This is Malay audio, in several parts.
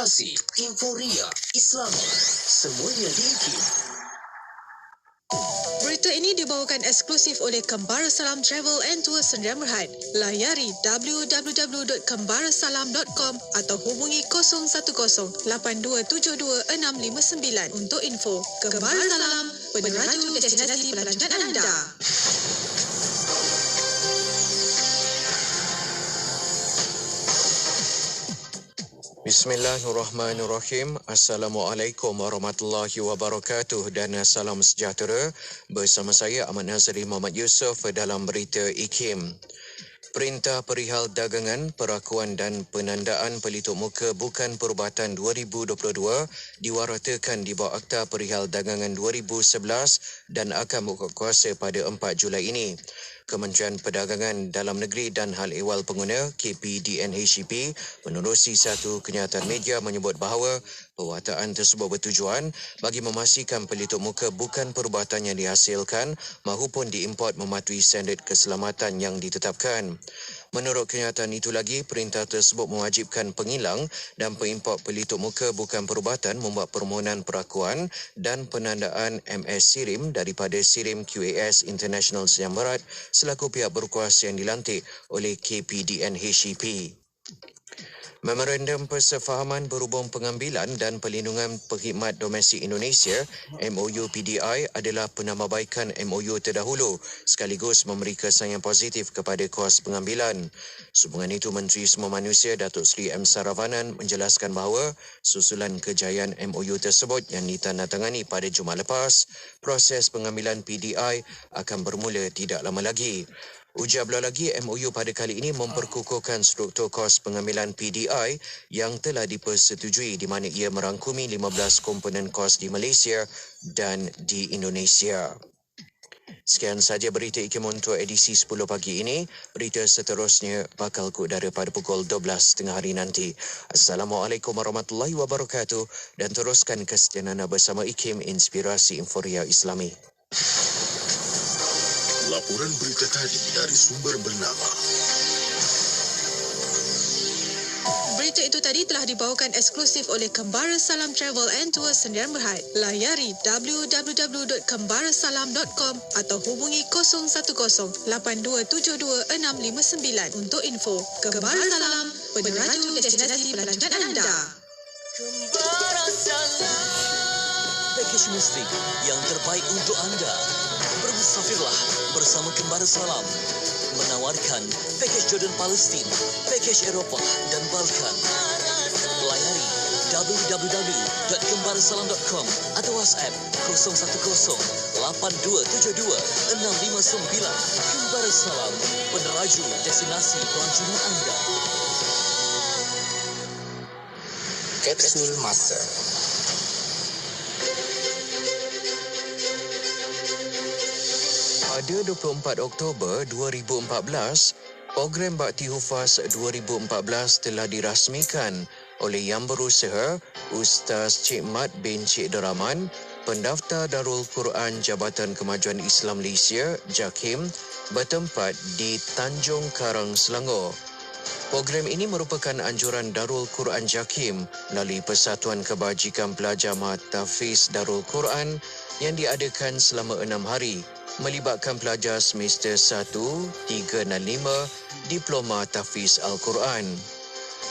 Inspirasi, Inforia, Islami, semuanya di IKIM. Berita ini dibawakan eksklusif oleh Kembara Salam Travel and Tour Sdn Bhd. Layari www.kembarasalam.com atau hubungi 010-8272-659 untuk info. Kembara Salam, peneraju destinasi pelancongan anda. Bismillahirrahmanirrahim. Assalamualaikum warahmatullahi wabarakatuh dan salam sejahtera. Bersama saya Ahmad Nazri Muhammad Yusof dalam berita IKIM. Perintah Perihal Dagangan, Perakuan dan Penandaan Pelitup Muka Bukan Perubatan 2022 diwaratakan di bawah Akta Perihal Dagangan 2011 dan akan buka kuasa pada 4 Julai ini. Kementerian Perdagangan Dalam Negeri dan Hal Ehwal Pengguna KPDNHEP menerusi satu kenyataan media menyebut bahawa perwataan tersebut bertujuan bagi memastikan pelitup muka bukan perubatan yang dihasilkan mahupun diimport mematuhi standard keselamatan yang ditetapkan. Menurut kenyataan itu lagi, perintah tersebut mewajibkan pengilang dan pengimport pelitup muka bukan perubatan membuat permohonan perakuan dan penandaan MS Sirim daripada Sirim QAS International Sdn Bhd selaku pihak berkuasa yang dilantik oleh KPDNHEP. Memorandum Persefahaman Berhubung Pengambilan dan Perlindungan Perkhidmat Domestik Indonesia MOU PDI adalah penambahbaikan MOU terdahulu sekaligus memberi kesan yang positif kepada kos pengambilan. Sehubungan itu, Menteri Semua Manusia Datuk Seri M. Saravanan menjelaskan bahawa susulan kejayaan MOU tersebut yang ditandatangani pada Jumaat lepas, proses pengambilan PDI akan bermula tidak lama lagi. Ujar beliau lagi, MOU pada kali ini memperkukuhkan struktur kos pengambilan PDI yang telah dipersetujui di mana ia merangkumi 15 komponen kos di Malaysia dan di Indonesia. Sekian sahaja berita IKIM untuk edisi 10 pagi ini. Berita seterusnya bakal ke udara pada pukul 12 tengah hari nanti. Assalamualaikum warahmatullahi wabarakatuh dan teruskan kesetiaan anda bersama IKIM Inspirasi Inforia Islami. Laporan berita tadi dari sumber bernama. Berita itu tadi telah dibawakan eksklusif oleh Kembara Salam Travel and Tour Sdn Bhd. Layari www.kembarasalam.com atau hubungi 010-8272-659 untuk info. Kembara Salam, peneraju destinasi pelancongan anda. Kembara Salam. Pakej muslim yang terbaik untuk anda. Bermusafirlah bersama Kembara Salam. Menawarkan pakej Jordan Palestin, pakej Eropah dan Balkan. Layari www.kembarasalam.com atau WhatsApp 010-8272-659. Kembara Salam, peneraju destinasi pelancongan anda. Kapsul Masa. Pada 24 Oktober 2014, program Bakti Hufaz 2014 telah dirasmikan oleh Yang Berusaha Ustaz Cik Mat bin Cik Deraman, Pendaftar Darul Quran Jabatan Kemajuan Islam Malaysia JAKIM, bertempat di Tanjung Karang, Selangor. Program ini merupakan anjuran Darul Quran JAKIM melalui Persatuan Kebajikan Pelajar Tahfiz Darul Quran yang diadakan selama 6 hari, melibatkan pelajar semester 1, 3 dan 5 Diploma Tahfiz Al-Quran.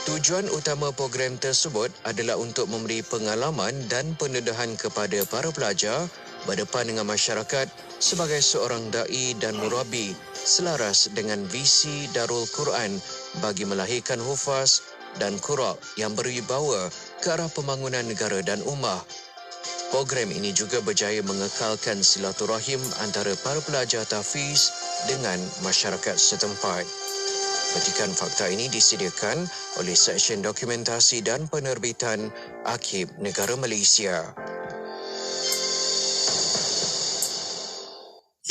Tujuan utama program tersebut adalah untuk memberi pengalaman dan pendedahan kepada para pelajar berdepan dengan masyarakat sebagai seorang da'i dan murabi selaras dengan visi Darul Quran bagi melahirkan hufaz dan qura' yang berwibawa ke arah pembangunan negara dan ummah. Program ini juga berjaya mengekalkan silaturahim antara para pelajar tahfiz dengan masyarakat setempat. Petikan fakta ini disediakan oleh Seksyen Dokumentasi dan Penerbitan Arkib Negara Malaysia.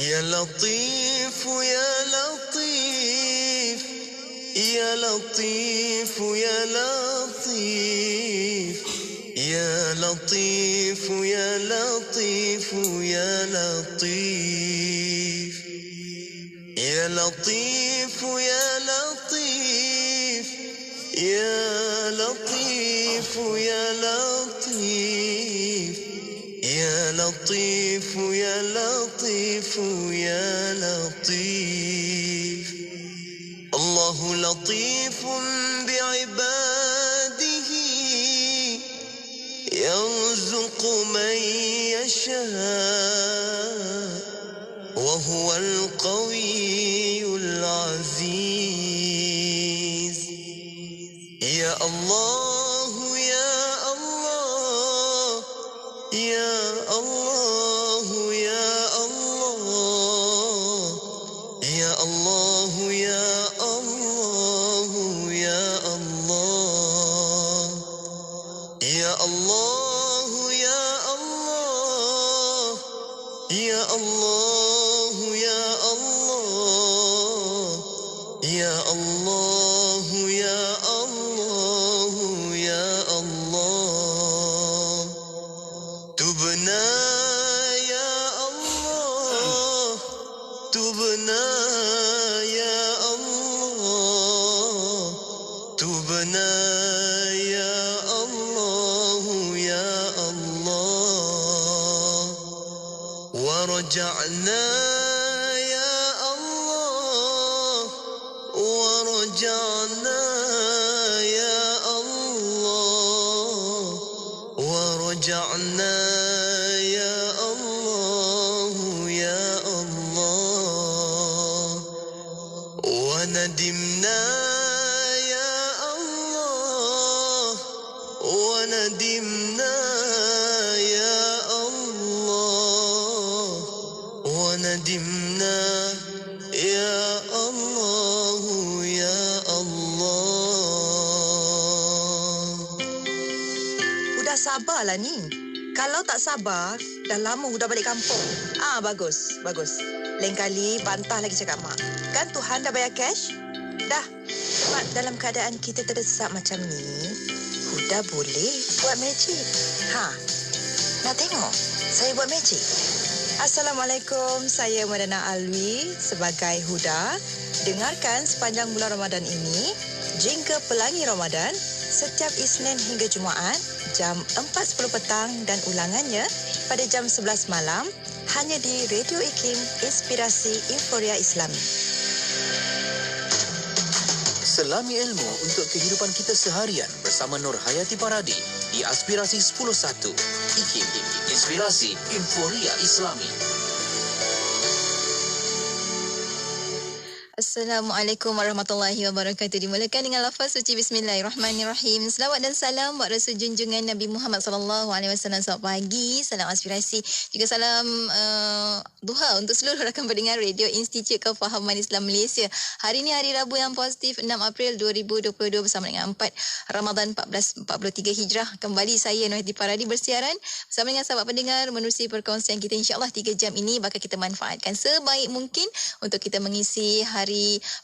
Ya Latif, Ya Latif, Ya Latif, Ya Latif, Ya Latif, Ya Latif, Ya Latif, Ya Latif, Ya Latif, Ya Latif, Ya Wallahu latifun bi'ibadihi yarzuqu man yasha wa huwal qawiyyul aziz. Ya Allah, ya Allah, ya Allah, ya Allah, ya Allah, ya Allah, ya Allah, ya Allah, ya Allah, ya Allah, ya Allah, ya Allah, ya Allah, ya Allah. Tubna ya Allah, tubna ya Allah, tubna ya Allah, ya Allah. Warja'na ya Allah, warja'na ya Allah, warja'na ya Allah, ya Allah. وندمنا يا الله، وندمنا يا الله، وندمنا يا الله، يا الله. Udah sabarlah ni. Kalau tak sabar, dah lama udah balik kampung. Bagus, bagus. Lain kali bantah lagi cakap mak. Kan Tuhan dah bayar cash? Dah. Mak, dalam keadaan kita terdesak macam ni, Huda boleh buat magic. Nak tengok? Saya buat magic. Assalamualaikum, saya Madana Alwi sebagai Huda. Dengarkan sepanjang bulan Ramadan ini, Jingga Pelangi Ramadan, setiap Isnin hingga Jumaat, jam 4.10 petang dan ulangannya pada jam 11 malam, hanya di Radio IKIM, Inspirasi Inforia Islami. Selami ilmu untuk kehidupan kita seharian bersama Nur Hayati Paradi di Aspirasi 101. IKIM, Inspirasi Inforia Islami. Assalamualaikum warahmatullahi wabarakatuh. Dimulakan dengan lafaz suci bismillahirrahmanirrahim. Selawat dan salam buat Rasul junjungan Nabi Muhammad sallallahu alaihi wasallam. Selamat pagi, salam aspirasi, juga salam duha untuk seluruh rakan pendengar Radio Institut Kefahaman Islam Malaysia. Hari ini hari Rabu yang positif 6 April 2022 bersama dengan 4 Ramadan 1443 Hijrah. Kembali saya Nur Hayati Paradi bersiaran bersama dengan sahabat pendengar menerusi perkongsian kita. InsyaAllah 3 jam ini bakal kita manfaatkan sebaik mungkin untuk kita mengisi hari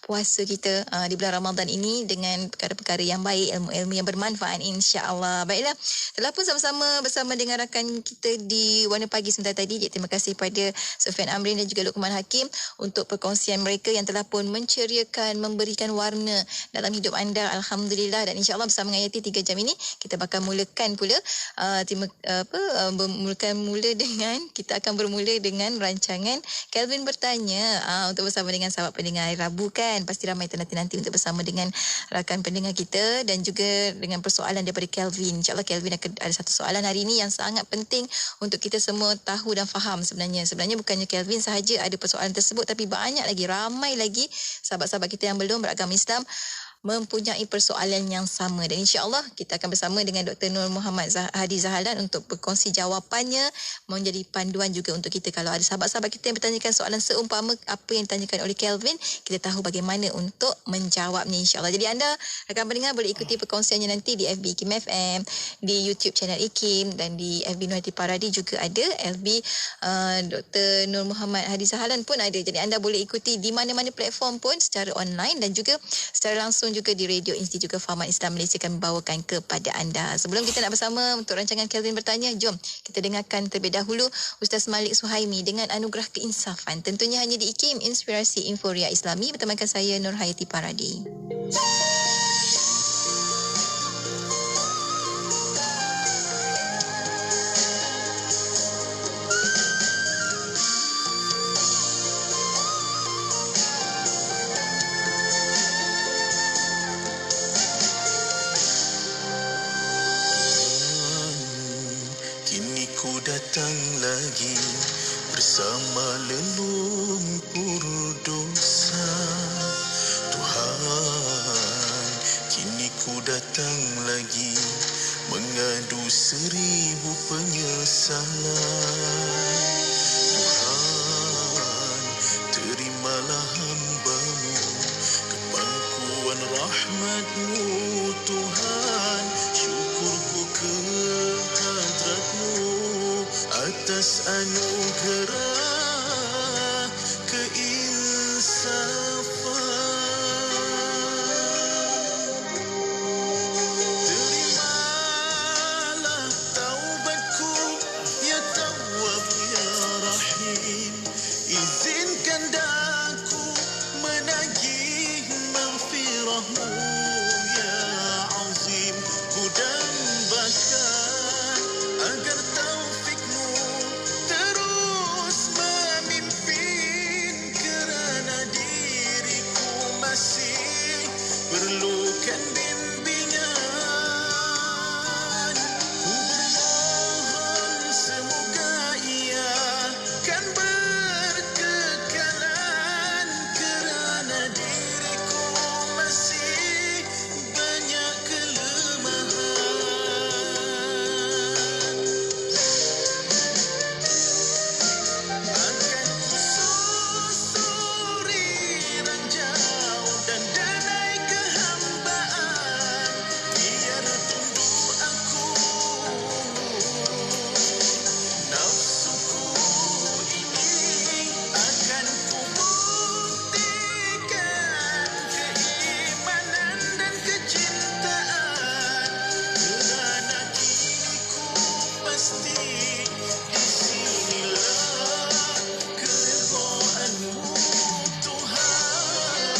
puasa kita di bulan Ramadan ini dengan perkara-perkara yang baik, ilmu-ilmu yang bermanfaat, insya-Allah. Baiklah, telah pun sama-sama bersama dengan rakan kita di Warna Pagi sebentar tadi. Jadi, terima kasih pada Sofian Amrin dan juga Luqman Hakim untuk perkongsian mereka yang telah pun menceriakan, memberikan warna dalam hidup anda. Alhamdulillah. Dan insya-Allah bersama dengan Yati 3 jam ini kita bakal mulakan pula kita akan bermula dengan rancangan Kelvin bertanya untuk bersama dengan sahabat pendengar. Rabu kan, pasti ramai nanti untuk bersama dengan rakan pendengar kita dan juga dengan persoalan daripada Kelvin. InsyaAllah Kelvin akan ada satu soalan hari ini yang sangat penting untuk kita semua tahu dan faham sebenarnya. Sebenarnya bukannya Kelvin sahaja ada persoalan tersebut, tapi banyak lagi, ramai lagi sahabat-sahabat kita yang belum beragama Islam mempunyai persoalan yang sama. Dan insya-Allah kita akan bersama dengan Dr. Nur Muhammad Hadi Zahalan untuk berkongsi jawapannya, menjadi panduan juga untuk kita. Kalau ada sahabat-sahabat kita yang bertanyakan soalan seumpama apa yang ditanyakan oleh Kelvin, kita tahu bagaimana untuk menjawabnya, insya-Allah. Jadi anda rakan pendengar boleh ikuti perkongsiannya nanti di FB IKIM FM, di YouTube channel IKIM, dan di FB Nur Hayati Paradi juga ada, FB Dr. Nur Muhammad Hadi Zahalan pun ada. Jadi anda boleh ikuti di mana-mana platform pun secara online dan juga secara langsung juga di Radio Institut Kefahaman Islam Malaysia akan membawakan kepada anda. Sebelum kita nak bersama untuk rancangan Kelvin bertanya, jom kita dengarkan terlebih dahulu Ustaz Malik Suhaimi dengan Anugerah Keinsafan. Tentunya hanya di IKIM, Inspirasi Inforia Islami, bertemakan saya Nur Hayati Paradi. datang lagi bersama lelumpur dosa. Tuhan, kini ku datang lagi mengadu 1000 penyesalan. Tuhan, terimalah hamba-Mu, kepangkuan rahmat-Mu. Tuhan, syukurku ke hadrat-Mu atas anugerah keinsafan. Terimalah taubatku, ya Tawwab, ya Rahim. Izinkan daku menagih maghfirah-Mu, ya Azim. Ku dambakan agar taufik-Mu terus memimpin, kerana diriku masih perlukan bimbingan. Ku bermohon semoga ia kan berkekalan, kerana diriku masih banyak kelemahan. Akan kususuri ranjau dan danai kehambaan, tiada tunduk aku. Nafsuku ini akan kubuktikan keimanan dan kecintaan, kerana kini ku pasti di sinilah keridhaan-Mu, Tuhan.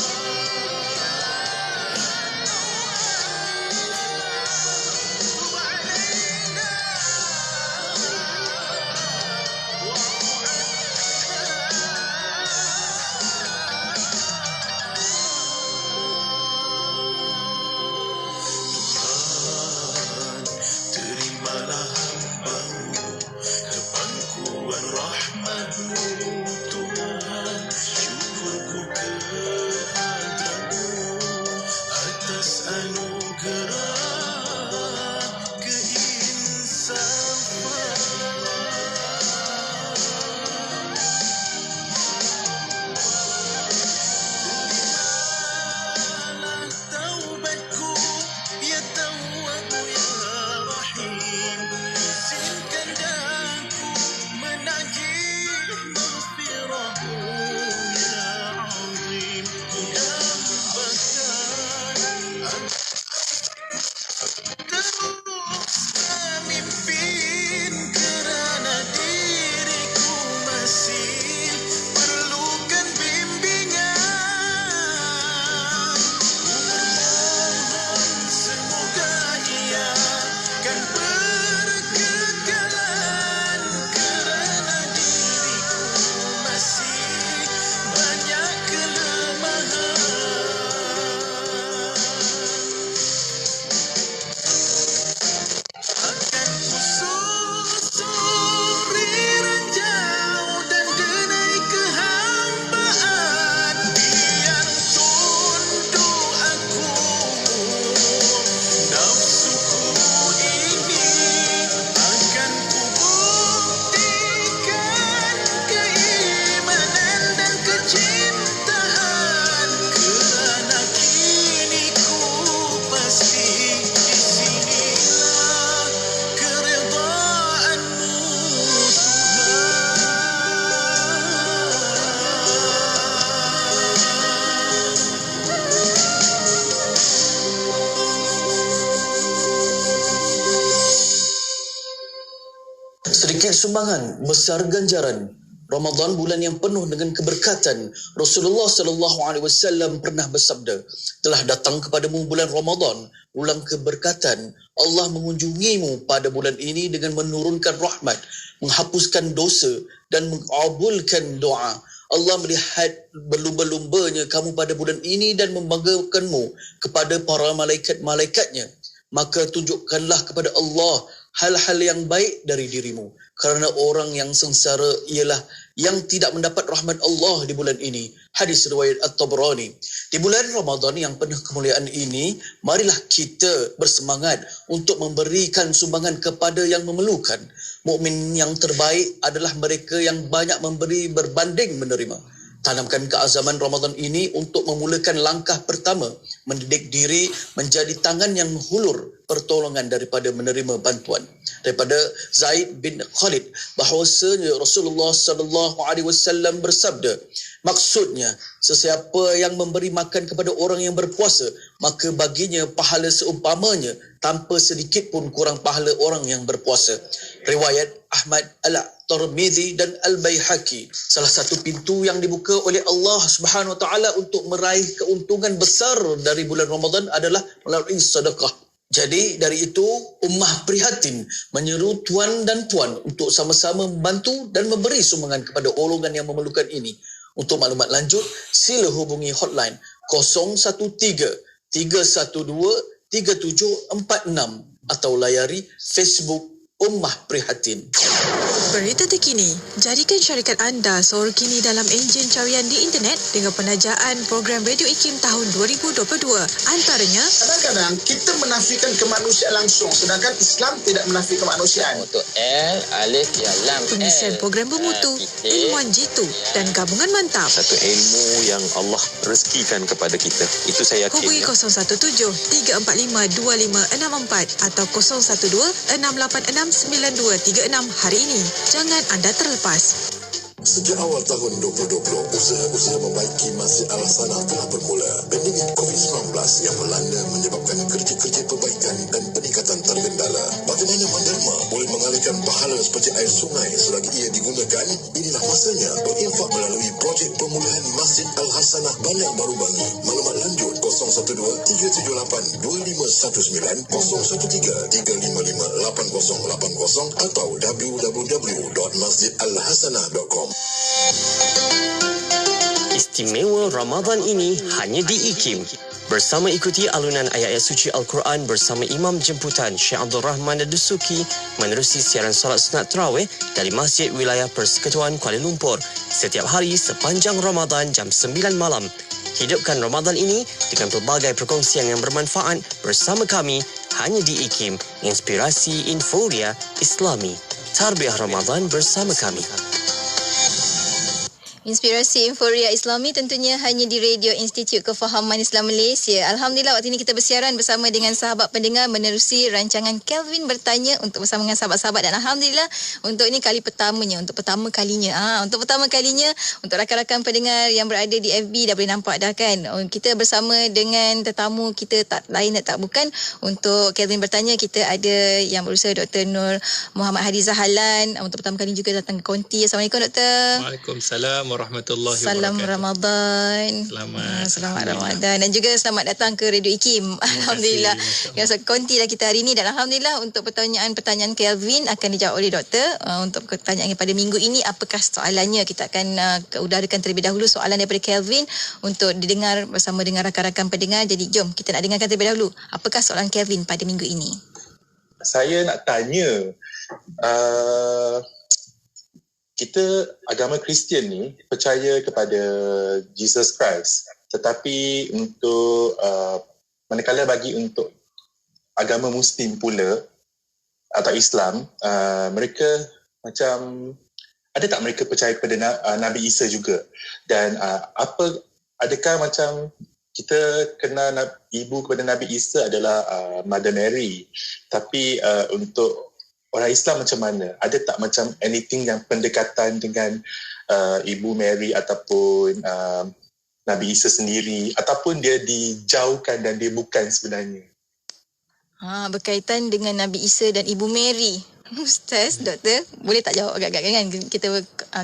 Tub alaina Tuhan, terimalah hamba-Mu, kepangkuan rahmat-Mu. Tuhan, syukurku ke hadrat-Mu atas anugerah keinsafan. Terimalah taubatku, ya Tawwab, ya Rahim. Izinkan daku menagih maghfirah-Mu, ya Azim. Ku dambakan terus memimpin, kerana diriku masih perlukan bimbingan. Ku bermohon semoga ia kan berkekalan, kerana diriku masih banyak kelemahan. Akan kususuri ranjau dan denai kehambaan, biar tunduk aku. Nafsuku ini akan kubuktikan keimanan dan kecintaan, kerana kini ku pasti di sinilah keridhaan-Mu, Tuhan. Sedikit sumbangan, besar ganjaran. Ramadan bulan yang penuh dengan keberkatan. Rasulullah sallallahu alaihi wasallam pernah bersabda, telah datang kepadamu bulan Ramadan, bulan keberkatan. Allah mengunjungimu pada bulan ini dengan menurunkan rahmat, menghapuskan dosa dan mengabulkan doa. Allah melihat berlumba-lumbanya kamu pada bulan ini dan membanggakanmu kepada para malaikat-malaikatnya. Maka tunjukkanlah kepada Allah hal-hal yang baik dari dirimu. Kerana orang yang sengsara ialah yang tidak mendapat rahmat Allah di bulan ini. Hadis riwayat At-Tabrani. Di bulan Ramadan yang penuh kemuliaan ini, marilah kita bersemangat untuk memberikan sumbangan kepada yang memerlukan. Mukmin yang terbaik adalah mereka yang banyak memberi berbanding menerima. Tanamkan keazaman Ramadan ini untuk memulakan langkah pertama, mendidik diri menjadi tangan yang menghulur pertolongan daripada menerima bantuan. Daripada Zaid bin Khalid bahawasanya Rasulullah SAW bersabda, maksudnya sesiapa yang memberi makan kepada orang yang berpuasa, maka baginya pahala seumpamanya tanpa sedikit pun kurang pahala orang yang berpuasa. Riwayat Ahmad, Al-Tirmidzi dan Al-Baihaqi. Salah satu pintu yang dibuka oleh Allah Subhanahu Wa Taala untuk meraih keuntungan besar dari bulan Ramadan adalah melalui sedekah. Jadi dari itu ummah prihatin menyeru tuan dan puan untuk sama-sama membantu dan memberi sumbangan kepada golongan yang memerlukan ini. Untuk maklumat lanjut, sila hubungi hotline 013-312-3746 atau layari Facebook Ummah Prihatin. Berita terkini, jadikan syarikat anda seorang kini dalam enjin carian di internet dengan penajaan program Radio IKIM tahun 2022. Antaranya, Kadang-kadang kita menafikan kemanusiaan langsung sedangkan Islam tidak menafikan kemanusiaan. Untuk L, alif, ya, lam. pengisian program bermutu, ilmuwan jitu dan gabungan mantap. Satu ilmu yang Allah rezekikan kepada kita. Itu saya yakin. Hubungi 017-345-2564 atau 012-686-9236 hari ini. Jangan anda terlepas. Sejak awal tahun 2020, usaha-usaha membaiki Masjid Al-Hasanah telah bermula. Pandemik COVID-19 yang melanda menyebabkan kerja-kerja perbaikan dan peningkatan tergendala. Bagaimana menderma boleh mengalirkan pahala seperti air sungai selagi ia digunakan? Inilah masanya berinfak melalui projek pemulihan Masjid Al-Hasanah Bandar Baru Bangi. Maklumat lanjut 012-378-2519, 013-355-8080 atau www.masjidalhasanah.com. Istimewa Ramadan ini hanya di IKIM. Bersama ikuti alunan ayat-ayat suci Al-Quran bersama Imam Jemputan Syekh Abdul Rahman Ad-Dusuki menerusi siaran solat sunat tarawih dari Masjid Wilayah Persekutuan Kuala Lumpur setiap hari sepanjang Ramadan jam 9 malam. Hidupkan Ramadan ini dengan pelbagai perkongsian yang bermanfaat bersama kami hanya di IKIM. Inspirasi Inforia Islami. Tarbiyah Ramadan bersama kami. Inspirasi Inforia Islami tentunya hanya di Radio Institut Kefahaman Islam Malaysia. Alhamdulillah waktu ini kita bersiaran bersama dengan sahabat pendengar menerusi rancangan Kelvin Bertanya untuk bersama dengan sahabat-sahabat, dan Alhamdulillah untuk ini kali pertamanya, untuk pertama kalinya untuk rakan-rakan pendengar yang berada di FB dah boleh nampak dah kan. Kita bersama dengan tetamu kita tak lain tak bukan. Untuk Kelvin Bertanya kita ada yang berusaha Dr. Nur Muhammad Hadi Zahalan. Untuk pertama kali juga datang ke Konti. Assalamualaikum Doktor. Waalaikumsalam warahmatullahi Salam wabarakatuh. Ramadan. Selamat Ramadan. Dan juga selamat datang ke Radio IKIM. Alhamdulillah. Yang konti dah kita hari ini, dan Alhamdulillah untuk pertanyaan-pertanyaan Kelvin akan dijawab oleh doktor. Untuk pertanyaan pada minggu ini, apakah soalannya? Kita akan udarakan terlebih dahulu soalan daripada Kelvin untuk didengar bersama dengan rakan-rakan pendengar. Jadi jom kita nak dengarkan terlebih dahulu. Apakah soalan Kelvin pada minggu ini? Saya nak tanya, kita agama Kristian ni percaya kepada Jesus Christ, tetapi untuk manakala bagi untuk agama Muslim pula atau Islam, mereka macam ada tak mereka percaya kepada Nabi Isa juga? Dan adakah macam kita kenal ibu kepada Nabi Isa adalah Mother Mary, tapi untuk orang Islam macam mana? Ada tak macam anything yang pendekatan dengan Ibu Mary ataupun Nabi Isa sendiri, ataupun dia dijauhkan dan dia bukan sebenarnya? Berkaitan dengan Nabi Isa dan Ibu Mary. Ustaz, doktor, boleh tak jawab agak-agak kan? Kita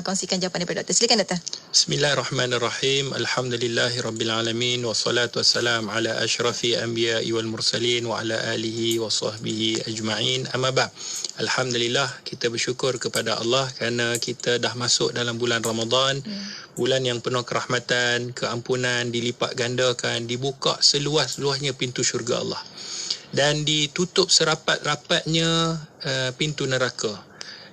kongsikan jawapan daripada doktor. Silakan doktor. Bismillahirrahmanirrahim. Alhamdulillahirrabbilalamin. Wassalatu wassalam ala ashrafi anbiya'i wal mursalin wa ala alihi wa sahbihi ajma'in. Amma ba'. Alhamdulillah, kita bersyukur kepada Allah kerana kita dah masuk dalam bulan Ramadan. Bulan yang penuh kerahmatan, keampunan, dilipat gandakan, dibuka seluas-luasnya pintu syurga Allah. Dan ditutup serapat-rapatnya pintu neraka.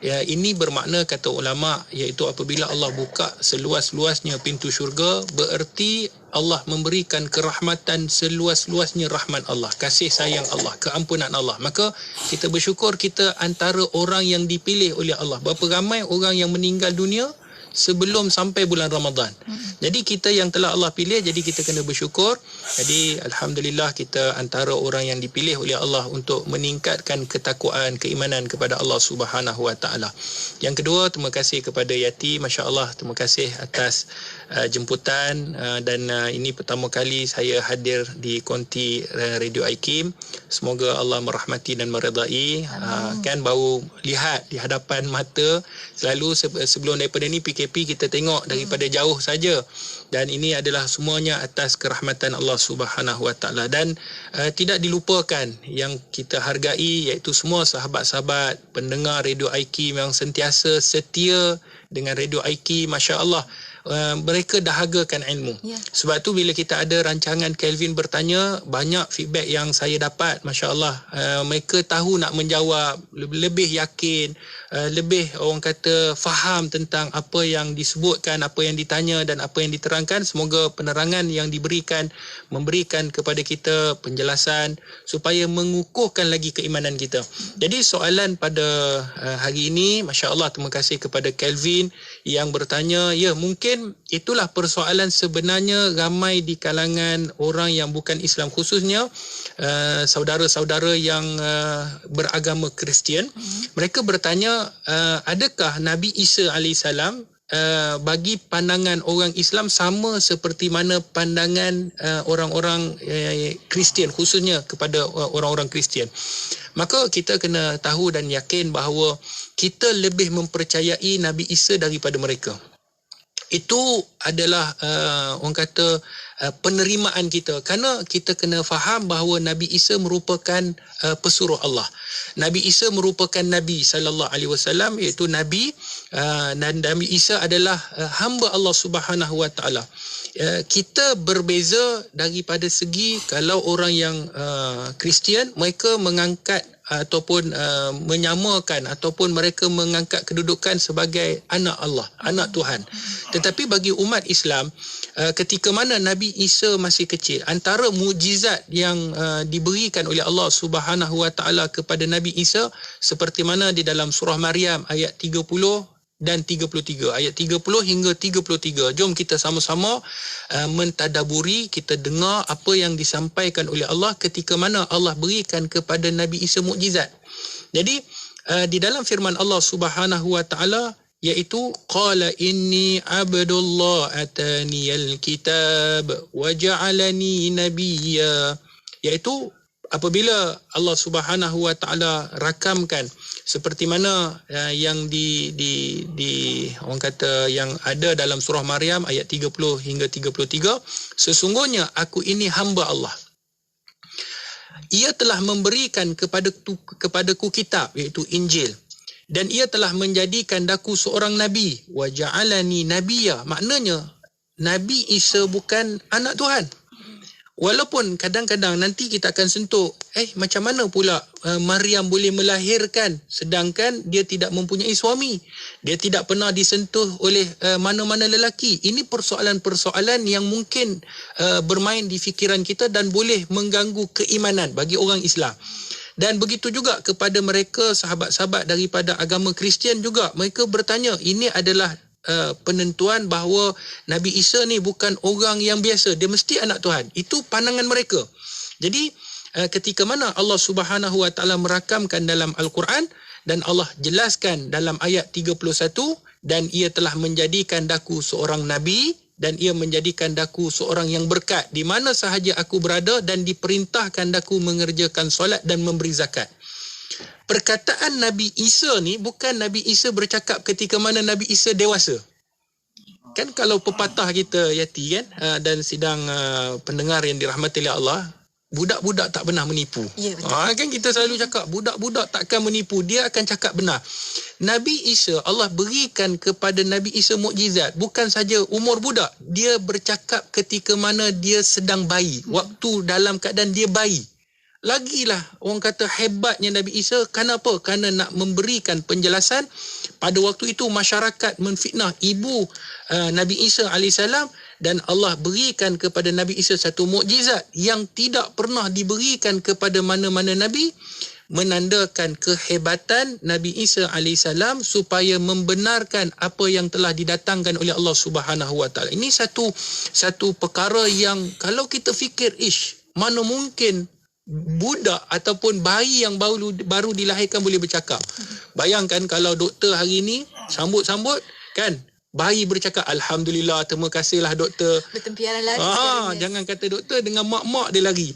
Ya, ini bermakna kata ulama iaitu apabila Allah buka seluas-luasnya pintu syurga, bererti Allah memberikan kerahmatan seluas-luasnya rahmat Allah, kasih sayang Allah, keampunan Allah. Maka kita bersyukur kita antara orang yang dipilih oleh Allah. Berapa ramai orang yang meninggal dunia sebelum sampai bulan Ramadan. Jadi kita yang telah Allah pilih, jadi kita kena bersyukur. Jadi alhamdulillah kita antara orang yang dipilih oleh Allah untuk meningkatkan ketakwaan, keimanan kepada Allah Subhanahu Wa Taala. Yang kedua, terima kasih kepada Yati, masya-Allah, terima kasih atas jemputan dan ini pertama kali saya hadir di konti Radio IKIM. Semoga Allah merahmati dan meredai. Kan baru lihat di hadapan mata, selalu sebelum daripada ni PKP kita tengok daripada jauh saja, dan ini adalah semuanya atas kerahmatan Allah Subhanahu Wa Taala. Dan tidak dilupakan yang kita hargai iaitu semua sahabat-sahabat pendengar Radio IKIM yang sentiasa setia dengan Radio IKIM, masya-Allah. Mereka dahagakan ilmu. Sebab tu bila kita ada rancangan Kelvin bertanya, banyak feedback yang saya dapat, masya-Allah. Mereka tahu nak menjawab, lebih yakin, lebih orang kata faham tentang apa yang disebutkan, apa yang ditanya dan apa yang diterangkan. Semoga penerangan yang diberikan memberikan kepada kita penjelasan supaya mengukuhkan lagi keimanan kita. Jadi soalan pada hari ini, masya-Allah, terima kasih kepada Kelvin yang bertanya. Ya, mungkin itulah persoalan sebenarnya ramai di kalangan orang yang bukan Islam, khususnya saudara-saudara yang beragama Kristian. Mereka bertanya, adakah Nabi Isa AS bagi pandangan orang Islam sama seperti mana pandangan orang-orang Kristian, khususnya kepada orang-orang Kristian? Maka kita kena tahu dan yakin bahawa kita lebih mempercayai Nabi Isa daripada mereka. Itu adalah orang kata penerimaan kita, kerana kita kena faham bahawa Nabi Isa merupakan pesuruh Allah. Nabi Isa merupakan Nabi sallallahu alaihi wasallam, iaitu Nabi, dan Nabi Isa adalah hamba Allah Subhanahu Wa Taala. Kita berbeza daripada segi kalau orang yang Kristian, mereka mengangkat ataupun menyamakan ataupun mereka mengangkat kedudukan sebagai anak Allah, anak Tuhan. Tetapi bagi umat Islam, ketika mana Nabi Isa masih kecil, antara mukjizat yang diberikan oleh Allah Subhanahu Wa Taala kepada Nabi Isa seperti mana di dalam surah Maryam ayat 30 dan 33, ayat 30 hingga 33. Jom kita sama-sama mentadaburi, kita dengar apa yang disampaikan oleh Allah ketika mana Allah berikan kepada Nabi Isa mukjizat. Jadi di dalam firman Allah Subhanahu Wa Taala, iaitu qala inni abdullah ataniyal kitab wa ja'alani nabiyya, iaitu apabila Allah Subhanahu Wa Taala rakamkan seperti mana yang di orang kata yang ada dalam surah Maryam ayat 30 hingga 33, sesungguhnya aku ini hamba Allah. Ia telah memberikan kepadaku kitab, iaitu Injil, dan ia telah menjadikan daku seorang nabi, wa ja'alani nabiyya, maknanya Nabi Isa bukan anak Tuhan. Walaupun kadang-kadang nanti kita akan sentuh, macam mana pula Maryam boleh melahirkan sedangkan dia tidak mempunyai suami, dia tidak pernah disentuh oleh mana-mana lelaki. Ini persoalan-persoalan yang mungkin bermain di fikiran kita dan boleh mengganggu keimanan bagi orang Islam. Dan begitu juga kepada mereka sahabat-sahabat daripada agama Kristian juga, mereka bertanya, ini adalah penentuan bahawa Nabi Isa ni bukan orang yang biasa, dia mesti anak Tuhan. Itu pandangan mereka. Jadi ketika mana Allah Subhanahu Wa Taala merakamkan dalam Al-Quran dan Allah jelaskan dalam ayat 31, dan ia telah menjadikan daku seorang nabi dan ia menjadikan daku seorang yang berkat di mana sahaja aku berada, dan diperintahkan daku mengerjakan solat dan memberi zakat. Perkataan Nabi Isa ni bukan Nabi Isa bercakap ketika mana Nabi Isa dewasa. Kan kalau pepatah kita Yati kan, dan sidang pendengar yang dirahmati oleh Allah, budak-budak tak pernah menipu. Ya, kan kita selalu cakap budak-budak takkan menipu, dia akan cakap benar. Nabi Isa, Allah berikan kepada Nabi Isa mukjizat, bukan saja umur budak, dia bercakap ketika mana dia sedang bayi, waktu dalam keadaan dia bayi. lagilah orang kata hebatnya Nabi Isa. Kenapa? Kerana nak memberikan penjelasan. Pada waktu itu masyarakat menfitnah ibu Nabi Isa AS, dan Allah berikan kepada Nabi Isa satu mukjizat yang tidak pernah diberikan kepada mana-mana Nabi, menandakan kehebatan Nabi Isa AS supaya membenarkan apa yang telah didatangkan oleh Allah Subhanahu Wa Taala. Ini satu perkara yang kalau kita fikir, mana mungkin budak ataupun bayi yang baru dilahirkan boleh bercakap. Bayangkan kalau doktor hari ni sambut-sambut kan, bayi bercakap, Alhamdulillah, terima kasihlah doktor. Bertempiaran lari. Jangan kata doktor, dengan mak-mak dia lari.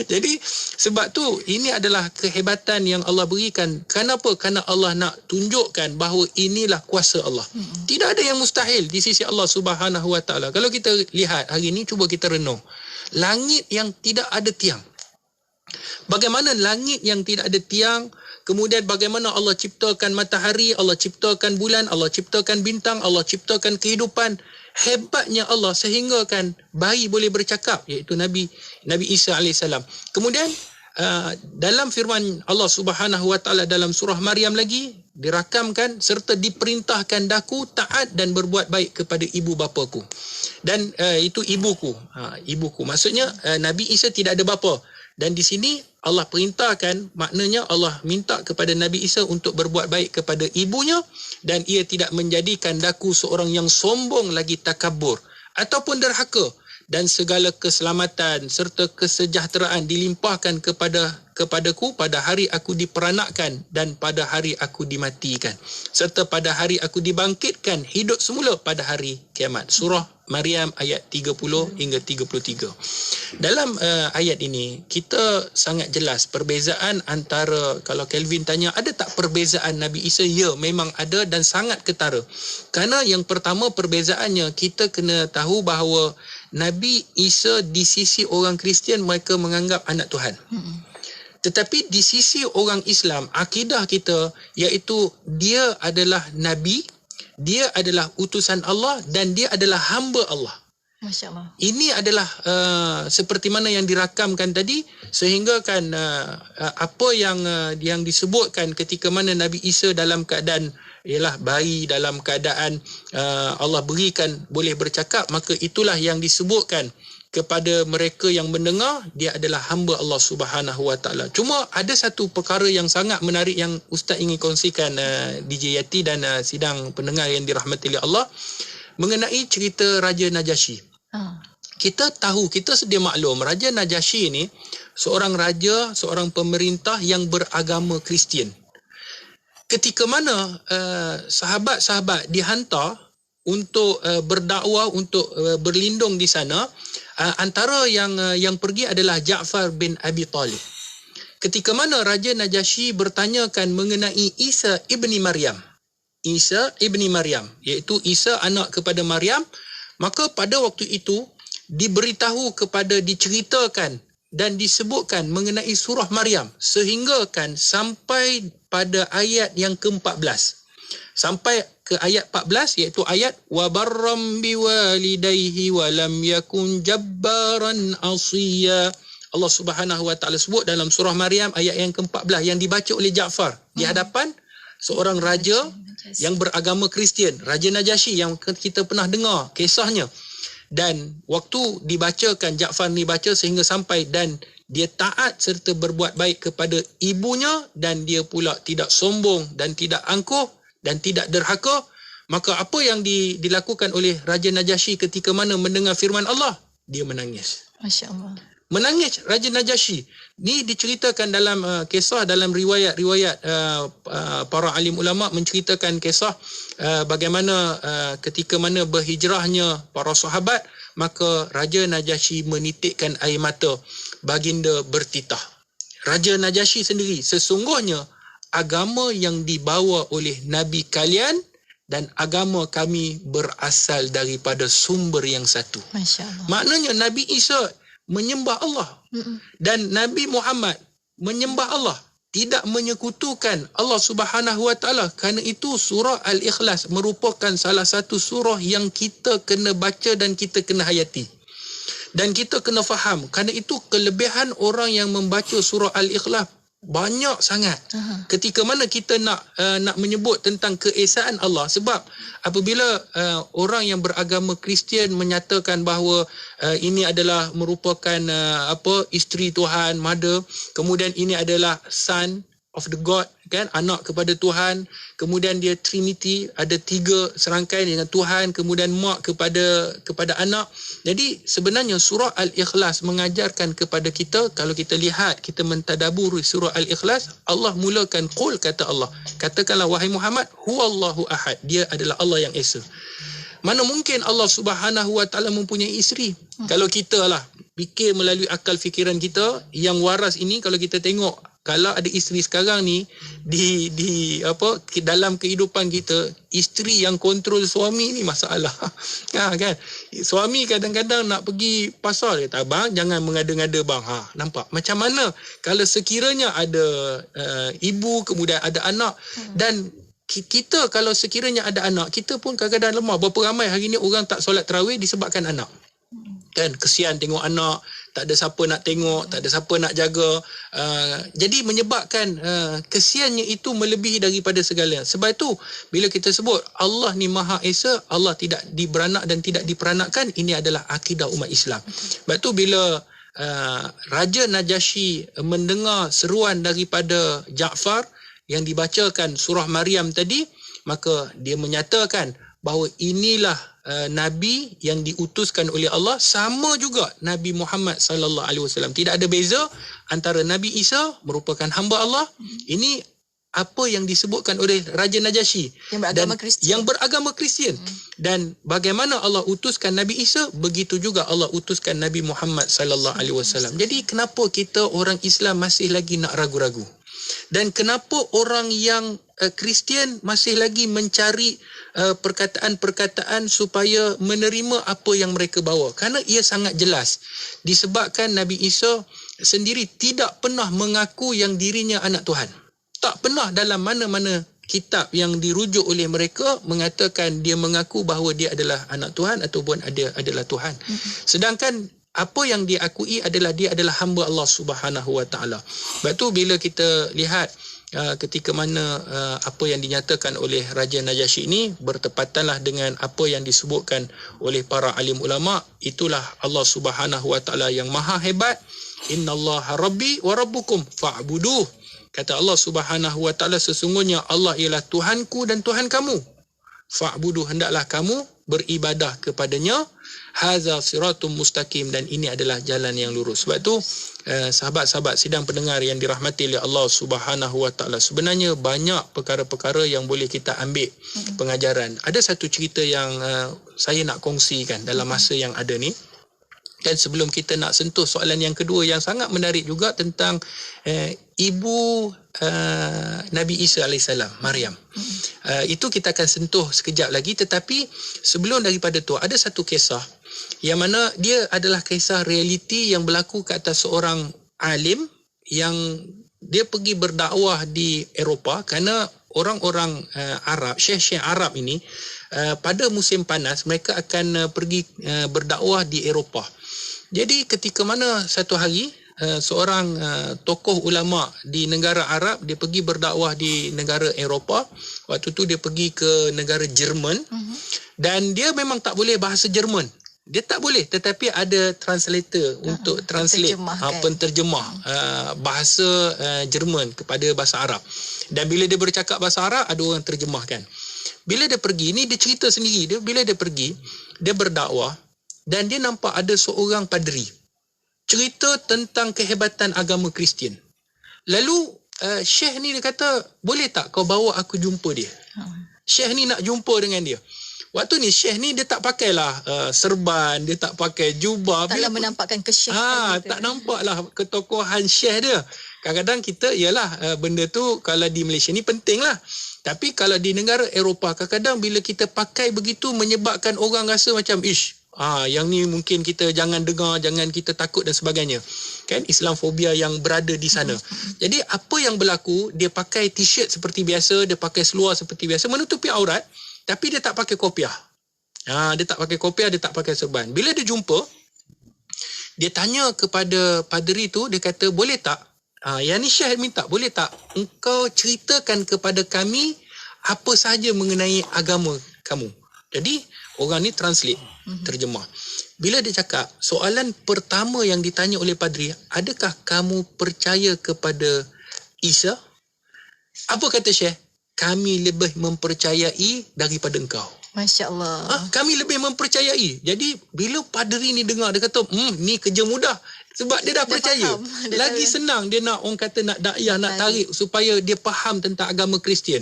Jadi sebab tu ini adalah kehebatan yang Allah berikan. Kenapa? Kerana Allah nak tunjukkan bahawa inilah kuasa Allah. Tidak ada yang mustahil di sisi Allah Subhanahu Wa Taala. Kalau kita lihat hari ini, cuba kita renung. Langit yang tidak ada tiang. Bagaimana langit yang tidak ada tiang, kemudian bagaimana Allah ciptakan matahari, Allah ciptakan bulan, Allah ciptakan bintang, Allah ciptakan kehidupan. Hebatnya Allah sehingga kan bayi boleh bercakap, iaitu Nabi Isa AS. Kemudian dalam firman Allah Subhanahu Wa Taala dalam surah Maryam lagi dirakamkan, serta diperintahkan daku taat dan berbuat baik kepada ibu bapaku. Dan itu ibuku. Ibuku maksudnya Nabi Isa tidak ada bapa. Dan di sini Allah perintahkan, maknanya Allah minta kepada Nabi Isa untuk berbuat baik kepada ibunya, dan ia tidak menjadikan daku seorang yang sombong lagi takabur ataupun derhaka, dan segala keselamatan serta kesejahteraan dilimpahkan kepadaku pada hari aku diperanakkan dan pada hari aku dimatikan, serta pada hari aku dibangkitkan hidup semula pada hari kiamat. Surah Maryam ayat 30 hingga 33. Dalam ayat ini kita sangat jelas perbezaan antara, kalau Kelvin tanya ada tak perbezaan Nabi Isa? Ya, memang ada dan sangat ketara. Kerana yang pertama perbezaannya, kita kena tahu bahawa Nabi Isa di sisi orang Kristian mereka menganggap anak Tuhan. Tetapi di sisi orang Islam, akidah kita iaitu dia adalah Nabi, dia adalah utusan Allah dan dia adalah hamba Allah. Masya Allah. Ini adalah seperti mana yang dirakamkan tadi, sehingga kan apa yang disebutkan ketika mana Nabi Isa dalam keadaan ialah bayi, dalam keadaan Allah berikan boleh bercakap, maka itulah yang disebutkan kepada mereka yang mendengar, dia adalah hamba Allah Subhanahu Wa Taala. Cuma ada satu perkara yang sangat menarik yang Ustaz ingin kongsikan DJ Yati dan sidang pendengar yang dirahmati oleh Allah, mengenai cerita Raja Najasyi. Kita tahu, kita sedia maklum, Raja Najasyi ni seorang raja, seorang pemerintah yang beragama Kristian. Ketika mana sahabat-sahabat dihantar untuk berdakwah, untuk berlindung di sana, antara yang pergi adalah Ja'far bin Abi Talib. Ketika mana Raja Najasyi bertanyakan mengenai Isa ibni Maryam. Isa ibni Maryam, iaitu Isa anak kepada Maryam, maka pada waktu itu diceritakan dan disebutkan mengenai surah Maryam, sehingga kan sampai pada ayat yang ke-14. Sampai ke ayat 14, iaitu ayat wa barram biwalidayhi wa lam yakun jabbaran asiya. Allah Subhanahu Wa Taala sebut dalam surah Maryam ayat yang ke-14 yang dibaca oleh Ja'far di hadapan seorang raja yang beragama Kristian, Raja Najasyi, yang kita pernah dengar kisahnya. Dan waktu dibacakan, Ja'far ni baca sehingga sampai dan dia taat serta berbuat baik kepada ibunya, dan dia pula tidak sombong dan tidak angkuh dan tidak derhaka. Maka apa yang dilakukan oleh Raja Najasyi ketika mana mendengar firman Allah? Dia menangis. Masya Allah. Menangis Raja Najasyi. Ni diceritakan dalam kisah, dalam riwayat-riwayat para alim ulama menceritakan kisah bagaimana ketika mana berhijrahnya para sahabat, maka Raja Najasyi menitikkan air mata, baginda bertitah. Raja Najasyi sendiri, sesungguhnya agama yang dibawa oleh Nabi kalian dan agama kami berasal daripada sumber yang satu. Masya Allah. Maknanya Nabi Isa menyembah Allah dan Nabi Muhammad menyembah Allah, tidak menyekutukan Allah Subhanahu Wa Taala. Kerana itu surah Al-Ikhlas merupakan salah satu surah yang kita kena baca dan kita kena hayati. Dan kita kena faham, kerana itu kelebihan orang yang membaca surah Al-Ikhlas banyak sangat. Ketika mana kita nak menyebut tentang keesaan Allah, sebab apabila orang yang beragama Kristian menyatakan bahawa ini adalah merupakan isteri Tuhan, mother, kemudian ini adalah son of the God, kan, anak kepada Tuhan, kemudian dia Trinity, ada 3 serangkaian dengan Tuhan, kemudian mak kepada anak. Jadi sebenarnya surah Al-Ikhlas mengajarkan kepada kita, kalau kita lihat, kita mentadaburi surah Al-Ikhlas, Allah mulakan qul, kata Allah, katakanlah wahai Muhammad, huwallahu ahad, dia adalah Allah yang esa. Mana mungkin Allah Subhanahu Wa Taala mempunyai isteri? Kalau kita lah fikir melalui akal fikiran kita yang waras ini, kalau kita tengok, kalau ada isteri sekarang ni dalam kehidupan kita, isteri yang kontrol suami ni masalah. Kan? Suami kadang-kadang nak pergi pasar, dia kata, abang jangan mengada-ngada bang. Nampak macam mana kalau sekiranya ada ibu, kemudian ada anak, dan kita kalau sekiranya ada anak, kita pun kadang-kadang lemah. Berapa ramai hari ni orang tak solat tarawih disebabkan anak. Kan, kesian tengok anak, tak ada siapa nak tengok, tak ada siapa nak jaga. Jadi menyebabkan kesiannya itu melebihi daripada segala. Sebab itu bila kita sebut Allah ni Maha Esa, Allah tidak diberanak dan tidak diperanakkan, ini adalah akidah umat Islam. Sebab itu bila Raja Najasyi mendengar seruan daripada Ja'far yang dibacakan surah Maryam tadi, maka dia menyatakan bahawa inilah Nabi yang diutuskan oleh Allah, sama juga Nabi Muhammad sallallahu alaihi wasallam. Tidak ada beza antara Nabi Isa merupakan hamba Allah. Ini apa yang disebutkan oleh Raja Najasyi yang beragama Kristian. Dan bagaimana Allah utuskan Nabi Isa, begitu juga Allah utuskan Nabi Muhammad sallallahu alaihi wasallam. Jadi kenapa kita orang Islam masih lagi nak ragu-ragu? Dan kenapa orang yang Kristian masih lagi mencari perkataan-perkataan supaya menerima apa yang mereka bawa? Kerana ia sangat jelas. Disebabkan Nabi Isa sendiri tidak pernah mengaku yang dirinya anak Tuhan. Tak pernah dalam mana-mana kitab yang dirujuk oleh mereka mengatakan dia mengaku bahawa dia adalah anak Tuhan ataupun adalah Tuhan. Sedangkan apa yang dia akui adalah dia adalah hamba Allah Subhanahu Wa Taala. Sebab tu bila kita lihat ketika mana apa yang dinyatakan oleh Raja Najasyi ini bertepatanlah dengan apa yang disebutkan oleh para alim ulama, itulah Allah Subhanahu Wa Taala yang maha hebat. Innallaha rabbi wa rabbukum fa'buduh. Kata Allah Subhanahu Wa Taala, sesungguhnya Allah ialah Tuhanku dan Tuhan kamu. Fa'buduh, hendaklah kamu beribadah kepadanya. Haza siratum mustaqim, dan ini adalah jalan yang lurus. Sebab tu sahabat-sahabat sidang pendengar yang dirahmati oleh Allah Subhanahu Wa Taala, sebenarnya banyak perkara-perkara yang boleh kita ambil pengajaran. Ada satu cerita yang saya nak kongsikan dalam masa yang ada ni. Dan sebelum kita nak sentuh soalan yang kedua yang sangat menarik juga tentang ibu Nabi Isa AS, Maryam. Itu kita akan sentuh sekejap lagi. Tetapi sebelum daripada tu, ada satu kisah yang mana dia adalah kisah realiti yang berlaku ke atas seorang alim yang dia pergi berdakwah di Eropah. Kerana orang-orang Arab, syekh-syekh Arab ini pada musim panas mereka akan pergi berdakwah di Eropah. Jadi ketika mana satu hari seorang tokoh ulama di negara Arab, dia pergi berdakwah di negara Eropah. Waktu tu dia pergi ke negara Jerman. Dan dia memang tak boleh bahasa Jerman. Dia tak boleh, tetapi ada translator untuk translate, penterjemah bahasa Jerman kepada bahasa Arab. Dan bila dia bercakap bahasa Arab, ada orang terjemahkan. Bila dia pergi, ni dia cerita sendiri. Bila dia pergi, dia berdakwah dan dia nampak ada seorang padri cerita tentang kehebatan agama Kristian. Lalu Syekh ni dia kata, boleh tak kau bawa aku jumpa dia? Syekh ni nak jumpa dengan dia. Waktu ni Syekh ni dia tak pakailah serban, dia tak pakai jubah. Taklah menampakkan kesyekhan. Tak nampaklah ketokohan Syekh dia. Kadang-kadang kita, ialah benda tu kalau di Malaysia ni penting lah. Tapi kalau di negara Eropah, kadang-kadang bila kita pakai begitu menyebabkan orang rasa macam yang ni mungkin kita jangan dengar, jangan kita takut dan sebagainya. Kan, Islamfobia yang berada di sana. Jadi apa yang berlaku, dia pakai t-shirt seperti biasa, dia pakai seluar seperti biasa, menutupi aurat, tapi dia tak pakai kopiah. Dia tak pakai kopiah, dia tak pakai serban. Bila dia jumpa, Dia tanya kepada padri tu, dia kata, boleh tak? Yang ni Syekh minta, boleh tak engkau ceritakan kepada kami apa sahaja mengenai agama kamu. Jadi orang ni translate, terjemah. Bila dia cakap, soalan pertama yang ditanya oleh padri, adakah kamu percaya kepada Isa? Apa kata Syekh? Kami lebih mempercayai daripada engkau. Masya Allah. Kami lebih mempercayai. Jadi bila padri ni dengar, dia kata, ni kerja mudah. Sebab dia dah percaya. Lagi senang dia nak, orang kata nak dakwah, nak tarik supaya dia faham tentang agama Kristian.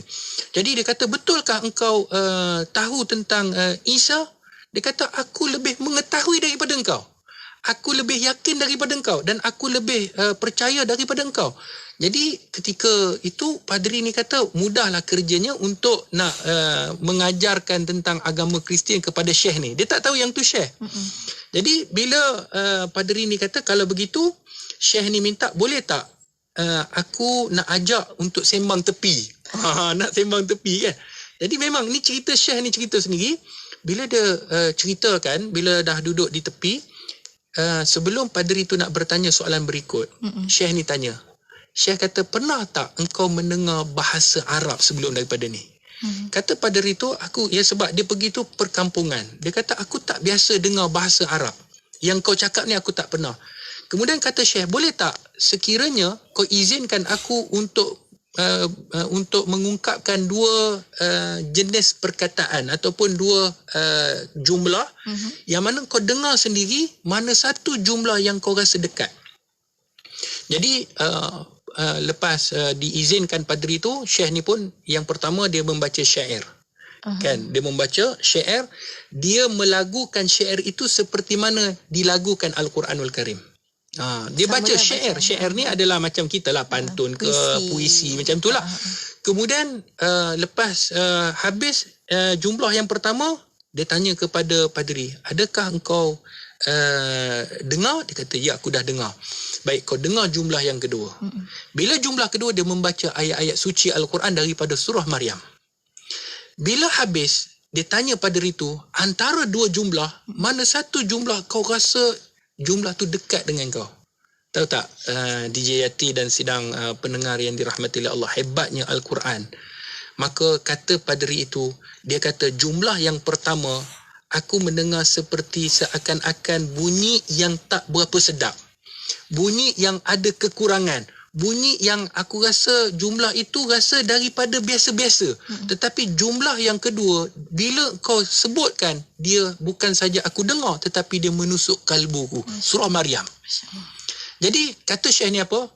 Jadi dia kata, betulkah engkau tahu tentang Isa? Dia kata, aku lebih mengetahui daripada engkau. Aku lebih yakin daripada engkau. Dan aku lebih percaya daripada engkau. Jadi ketika itu padri ni kata, mudahlah kerjanya untuk nak mengajarkan tentang agama Kristian kepada Syekh ni. Dia tak tahu yang tu Syekh. Jadi bila padri ni kata, kalau begitu Syekh ni minta, boleh tak aku nak ajak untuk sembang tepi. Nak sembang tepi kan. Jadi memang ni cerita Syekh ni cerita sendiri. Bila dia ceritakan, bila dah duduk di tepi, sebelum padri tu nak bertanya soalan berikut, Syekh ni tanya. Syekh kata, pernah tak engkau mendengar bahasa Arab sebelum daripada ni? Kata padri tu, sebab dia pergi tu perkampungan. Dia kata, aku tak biasa dengar bahasa Arab. Yang kau cakap ni aku tak pernah. Kemudian kata Syekh, boleh tak sekiranya kau izinkan aku untuk mengungkapkan dua jenis perkataan ataupun dua jumlah yang mana kau dengar sendiri, mana satu jumlah yang kau rasa dekat. Jadi lepas diizinkan padri tu, Syekh ni pun yang pertama dia membaca syair. Kan, dia membaca syair, dia melagukan syair itu seperti mana dilagukan Al-Quranul Karim. Dia baca syair. Syair ni adalah macam kita lah, pantun ke puisi macam tu lah. Kemudian lepas habis jumlah yang pertama, dia tanya kepada padri, adakah engkau dengar? Dia kata, ya, aku dah dengar. Baik, kau dengar jumlah yang kedua. Bila jumlah kedua, dia membaca ayat-ayat suci Al-Quran daripada surah Maryam. Bila habis, dia tanya padri tu, antara dua jumlah, mana satu jumlah kau rasa jumlah tu dekat dengan kau? Tahu tak, DJ Yati dan sidang pendengar yang dirahmati oleh Allah, hebatnya Al-Quran. Maka kata padri itu, dia kata, jumlah yang pertama, aku mendengar seperti seakan-akan bunyi yang tak berapa sedap. Bunyi yang ada kekurangan. Bunyi yang aku rasa jumlah itu rasa daripada biasa-biasa. Tetapi jumlah yang kedua, bila kau sebutkan, dia bukan saja aku dengar, tetapi dia menusuk kalbuku. Surah Maryam. Jadi kata Syekh ni apa?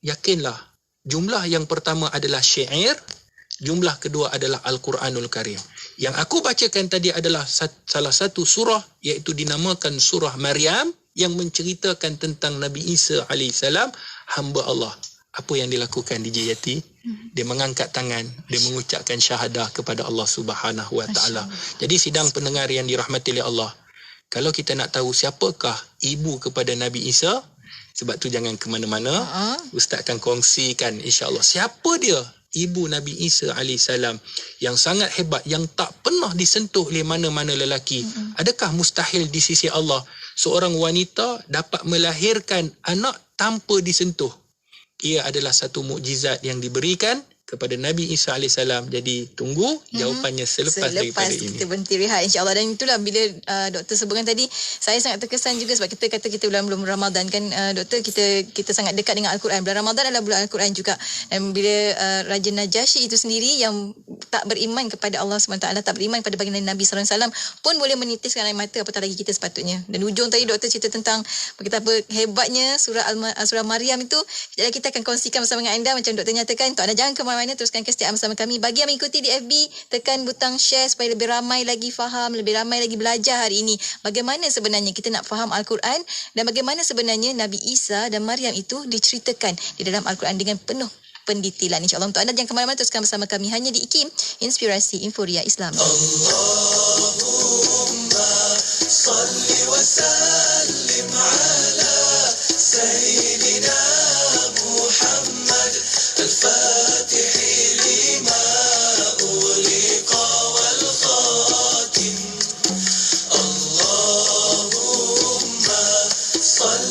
Yakinlah, jumlah yang pertama adalah syair, jumlah kedua adalah Al-Quranul Karim. Yang aku bacakan tadi adalah salah satu surah, iaitu dinamakan surah Maryam, yang menceritakan tentang Nabi Isa AS, hamba Allah. Apa yang dilakukan DJ Yati? Dia mengangkat tangan, dia mengucapkan syahadah kepada Allah Subhanahu Wa Taala. Jadi sidang pendengar yang dirahmati oleh Allah, kalau kita nak tahu siapakah ibu kepada Nabi Isa, sebab tu jangan ke mana-mana. Ustaz akan kongsikan insya-Allah siapa dia ibu Nabi Isa AS yang sangat hebat, yang tak pernah disentuh oleh mana-mana lelaki. Adakah mustahil di sisi Allah seorang wanita dapat melahirkan anak tanpa disentuh? Ia adalah satu mukjizat yang diberikan kepada Nabi Isa AS. Jadi tunggu jawapannya selepas daripada ini. Kita berhenti rehat insya-Allah. Dan itulah bila doktor sebutkan tadi, saya sangat terkesan juga sebab kita kata kita bulan Ramadan kan, doktor, kita sangat dekat dengan Al-Quran. Bulan Ramadan adalah bulan Al-Quran juga. Dan bila Raja Najasyi itu sendiri yang tak beriman kepada Allah SWT, tak beriman kepada baginda Nabi SAW pun boleh menitiskan air mata, apatah lagi kita sepatutnya. Dan ujung tadi doktor cerita tentang betapa hebatnya surah Maryam itu. Jadi kita akan kongsikan bersama dengan anda macam doktor nyatakan. Untuk anda jangan ke mana-mana, teruskan kesetiaan bersama kami. Bagi yang mengikuti di FB, tekan butang share supaya lebih ramai lagi faham, lebih ramai lagi belajar hari ini. Bagaimana sebenarnya kita nak faham Al-Quran dan bagaimana sebenarnya Nabi Isa dan Maryam itu diceritakan di dalam Al-Quran dengan penuh pendetilan. InsyaAllah untuk anda jangan ke mana-mana, teruskan bersama kami hanya di IKIM, Inspirasi Inforia Islam. Allahumma salli wa sallim ala Sayyidina Muhammad al-Fatih lima uliqa wal khatim. Allahumma salli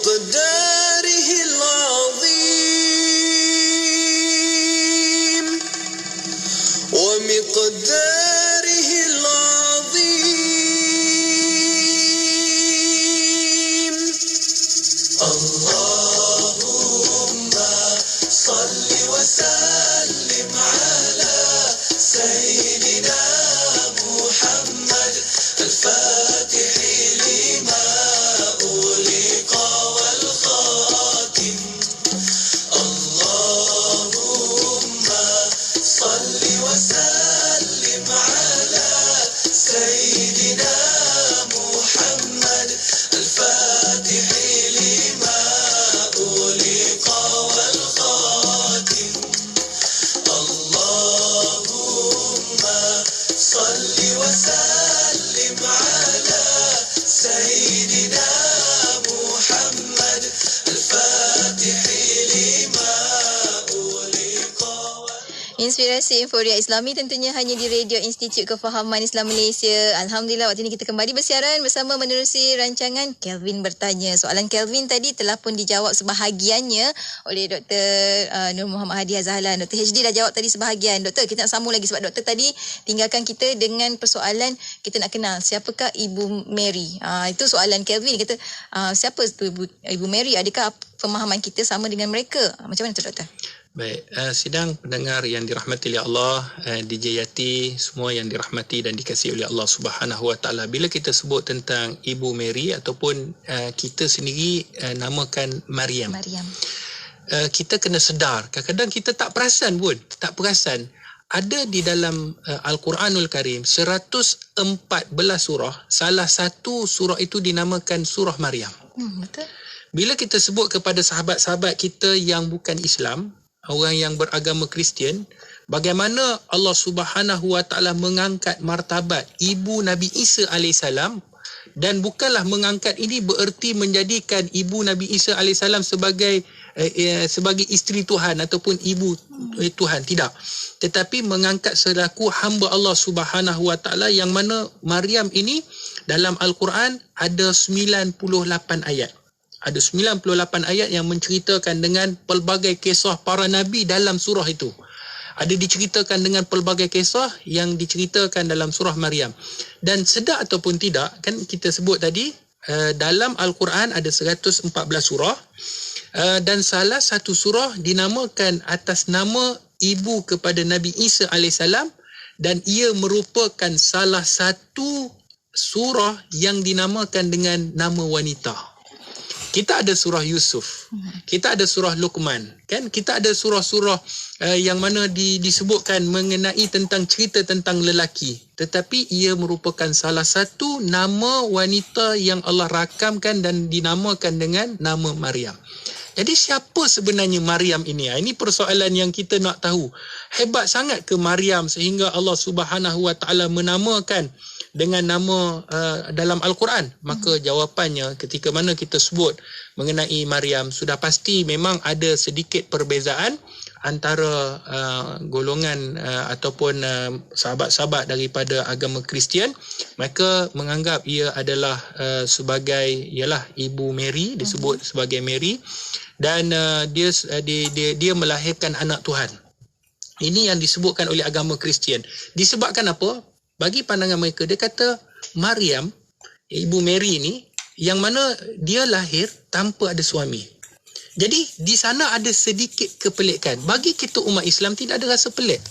ومقداره العظيم ومقداره العظيم اللهم صل وسلم على سيدنا محمد الفاتح لما أغلق والخاتم اللهم صل وسلم على سيدنا محمد الفاتح لما أغلق والخاتم اللهم صل وسلم على سيدنا محمد الفاتح لما أغلق. Inspirasi Inforia Islami tentunya hanya di Radio Institut Kefahaman Islam Malaysia. Alhamdulillah, waktu ini kita kembali bersiaran bersama menerusi rancangan Kelvin Bertanya. Soalan Kelvin tadi telah pun dijawab sebahagiannya oleh Dr. Nur Muhammad Hadiah Zahlan. Dr. HD dah jawab tadi sebahagian. Doktor, kita nak sambung lagi sebab doktor tadi tinggalkan kita dengan persoalan kita nak kenal siapakah Ibu Mary. Itu soalan Kelvin. Kata, siapa tu Ibu Mary? Adakah pemahaman kita sama dengan mereka? Macam mana tu, doktor? Baik, sidang pendengar yang dirahmati oleh Allah, DJ Yati, semua yang dirahmati dan dikasihi oleh Allah Subhanahu Wa Taala. Bila kita sebut tentang Ibu Mary ataupun kita sendiri namakan Maryam. Kita kena sedar, kadang-kadang kita tak perasan pun, ada di dalam Al-Quranul Karim 114 surah, salah satu surah itu dinamakan surah Maryam. Betul. Bila kita sebut kepada sahabat-sahabat kita yang bukan Islam, orang yang beragama Kristian, bagaimana Allah Subhanahu Wa Taala mengangkat martabat ibu Nabi Isa alaihissalam, dan bukanlah mengangkat ini bererti menjadikan ibu Nabi Isa alaihissalam sebagai isteri Tuhan ataupun ibu Tuhan, tidak, tetapi mengangkat selaku hamba Allah Subhanahu Wa Taala, yang mana Maryam ini dalam Al-Quran ada 98 ayat. Ada 98 ayat yang menceritakan dengan pelbagai kisah para nabi dalam surah itu. Ada diceritakan dengan pelbagai kisah yang diceritakan dalam surah Maryam. Dan sedar ataupun tidak, kan kita sebut tadi, dalam Al-Quran ada 114 surah, dan salah satu surah dinamakan atas nama ibu kepada Nabi Isa alaihissalam, dan ia merupakan salah satu surah yang dinamakan dengan nama wanita. Kita ada surah Yusuf, kita ada surah Luqman, kan? Kita ada surah-surah yang mana disebutkan mengenai tentang cerita tentang lelaki, tetapi ia merupakan salah satu nama wanita yang Allah rakamkan dan dinamakan dengan nama Maryam. Jadi siapa sebenarnya Maryam ini? Ini persoalan yang kita nak tahu. Hebat sangat ke Maryam sehingga Allah Subhanahu Wa Taala menamakan dengan nama dalam Al-Quran? Maka jawapannya, ketika mana kita sebut mengenai Maryam, sudah pasti memang ada sedikit perbezaan antara golongan ataupun sahabat-sahabat daripada agama Kristian. Mereka menganggap ia adalah sebagai, ialah Ibu Mary, disebut sebagai Mary, dan dia melahirkan anak Tuhan. Ini yang disebutkan oleh agama Kristian. Disebabkan apa? Bagi pandangan mereka, dia kata Maryam, Ibu Mary ni, yang mana dia lahir tanpa ada suami. Jadi di sana ada sedikit kepelikan. Bagi kita umat Islam tidak ada rasa pelik.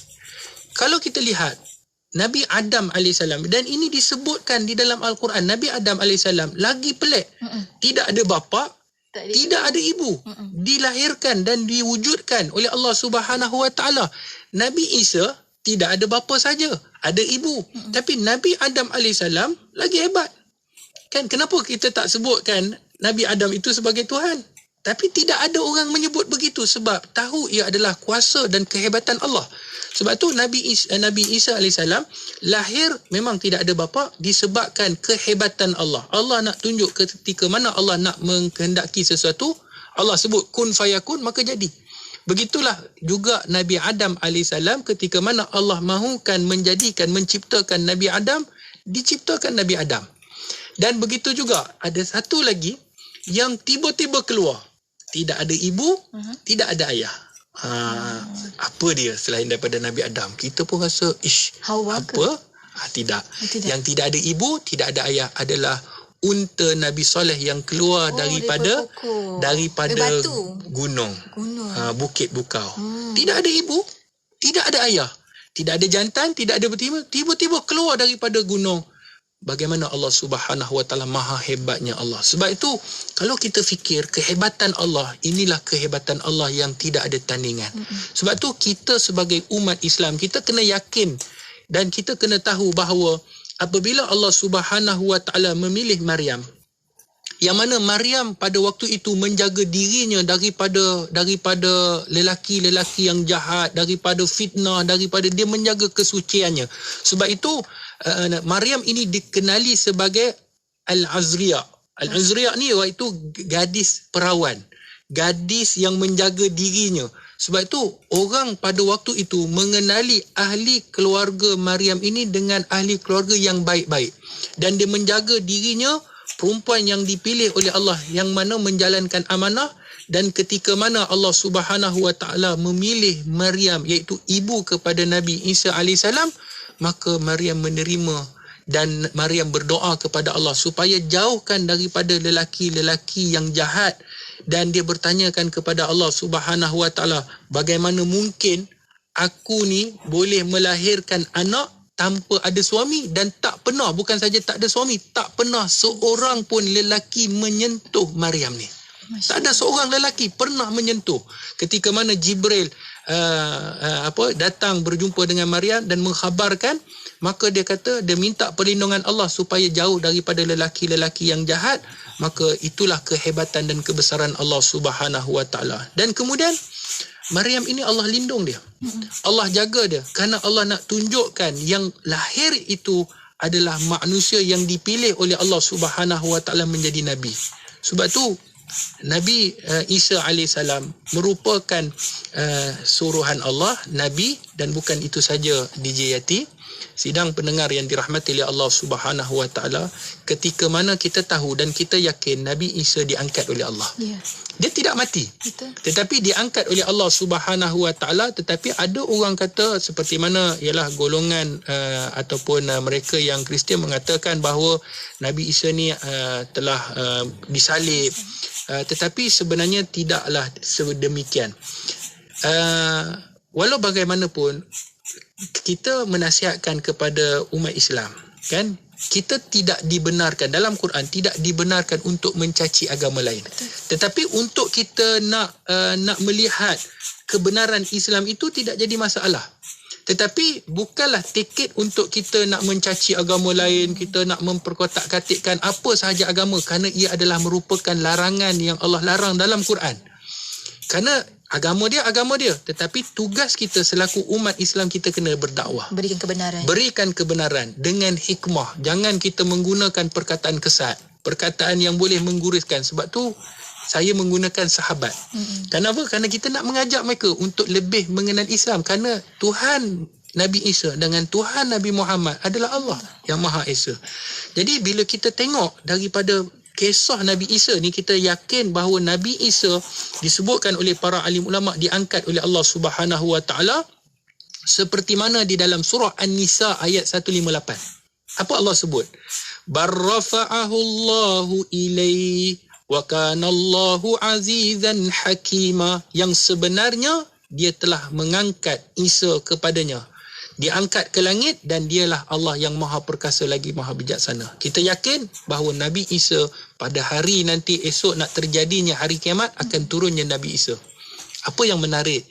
Kalau kita lihat Nabi Adam AS, dan ini disebutkan di dalam Al-Quran, Nabi Adam AS lagi pelik. Tidak ada bapa, tidak ada ibu. Dilahirkan dan diwujudkan oleh Allah Subhanahu Wa Taala. Nabi Isa tidak ada bapa saja, ada ibu. Tapi Nabi Adam AS lagi hebat. Kan, kenapa kita tak sebutkan Nabi Adam itu sebagai Tuhan? Tapi tidak ada orang menyebut begitu, sebab tahu ia adalah kuasa dan kehebatan Allah. Sebab tu Nabi Isa AS lahir memang tidak ada bapa disebabkan kehebatan Allah. Allah nak tunjuk ketika mana Allah nak menghendaki sesuatu, Allah sebut kun fayakun, maka jadi. Begitulah juga Nabi Adam AS, ketika mana Allah mahukan menciptakan Nabi Adam, diciptakan Nabi Adam. Dan begitu juga ada satu lagi, yang tiba-tiba keluar. Tidak ada ibu, tidak ada ayah. Apa dia selain daripada Nabi Adam? Kita pun rasa, Hawa ke? apa? Tidak. Yang tidak ada ibu, tidak ada ayah adalah unta Nabi Saleh yang keluar daripada gunung. Bukit Bukau. Tidak ada ibu, tidak ada ayah, tidak ada jantan, tidak ada betina, tiba-tiba keluar daripada gunung. Bagaimana Allah Subhanahu Wa Taala, maha hebatnya Allah. Sebab itu kalau kita fikir kehebatan Allah, inilah kehebatan Allah yang tidak ada tandingan. Sebab tu kita sebagai umat Islam, kita kena yakin dan kita kena tahu bahawa apabila Allah Subhanahu Wa Taala memilih Maryam, yang mana Maryam pada waktu itu menjaga dirinya daripada lelaki-lelaki yang jahat, daripada fitnah, daripada dia menjaga kesuciannya. Sebab itu Maryam ini dikenali sebagai Al-Azriya. Al-Azriya ni iaitu gadis perawan, gadis yang menjaga dirinya. Sebab itu orang pada waktu itu mengenali ahli keluarga Maryam ini dengan ahli keluarga yang baik-baik, dan dia menjaga dirinya perempuan yang dipilih oleh Allah, yang mana menjalankan amanah. Dan ketika mana Allah Subhanahu Wa Taala memilih Maryam, iaitu ibu kepada Nabi Isa AS, maka Maryam menerima dan Maryam berdoa kepada Allah supaya jauhkan daripada lelaki-lelaki yang jahat. Dan dia bertanyakan kepada Allah Subhanahu Wa Taala, bagaimana mungkin aku ni boleh melahirkan anak tanpa ada suami, dan tak pernah, bukan saja tak ada suami, tak pernah seorang pun lelaki menyentuh Maryam ni. Tak ada seorang lelaki pernah menyentuh. Ketika mana Jibril datang berjumpa dengan Maryam dan mengkhabarkan, maka dia kata, dia minta perlindungan Allah supaya jauh daripada lelaki-lelaki yang jahat. Maka itulah kehebatan dan kebesaran Allah Subhanahu Wa Taala. Dan kemudian Maryam ini Allah lindung dia. Allah jaga dia, kerana Allah nak tunjukkan yang lahir itu adalah manusia yang dipilih oleh Allah Subhanahu Wa Taala menjadi nabi. Sebab tu Nabi Isa AS merupakan suruhan Allah, nabi. Dan bukan itu saja, DJ Yati, sidang pendengar yang dirahmati oleh Allah Subhanahu Wa Taala, ketika mana kita tahu dan kita yakin Nabi Isa diangkat oleh Allah. Dia tidak mati. Tetapi diangkat oleh Allah Subhanahu Wa Taala. Tetapi ada orang kata, seperti mana ialah golongan ataupun mereka yang Kristian mengatakan bahawa Nabi Isa ni telah disalib. Tetapi sebenarnya tidaklah sedemikian. Walau bagaimanapun, kita menasihatkan kepada umat Islam, kan, kita tidak dibenarkan dalam Quran, tidak dibenarkan untuk mencaci agama lain. Tetapi untuk kita nak melihat kebenaran Islam itu tidak jadi masalah. Tetapi bukanlah tiket untuk kita nak mencaci agama lain, kita nak memperkotak-katikkan apa sahaja agama, kerana ia adalah merupakan larangan yang Allah larang dalam Quran. Kerana agama dia, tetapi tugas kita selaku umat Islam, kita kena berdakwah. Berikan kebenaran dengan hikmah. Jangan kita menggunakan perkataan kesat, perkataan yang boleh mengguruskan. Sebab tu saya menggunakan sahabat. Kenapa? Kerana kita nak mengajak mereka untuk lebih mengenal Islam. Kerana Tuhan Nabi Isa dengan Tuhan Nabi Muhammad adalah Allah yang Maha Esa. Jadi bila kita tengok daripada kisah Nabi Isa ni, kita yakin bahawa Nabi Isa disebutkan oleh para alim ulama diangkat oleh Allah Subhanahu Wa Taala, seperti mana di dalam surah An-Nisa ayat 158. Apa Allah sebut? Barrafa'ahu Allahu ilaihi wa kana Allahu azizan hakima. Yang sebenarnya dia telah mengangkat Isa kepadanya, diangkat ke langit, dan dialah Allah yang maha perkasa lagi maha bijaksana. Kita yakin bahawa Nabi Isa pada hari nanti, esok nak terjadinya hari kiamat, akan turunnya Nabi Isa. Apa yang menarik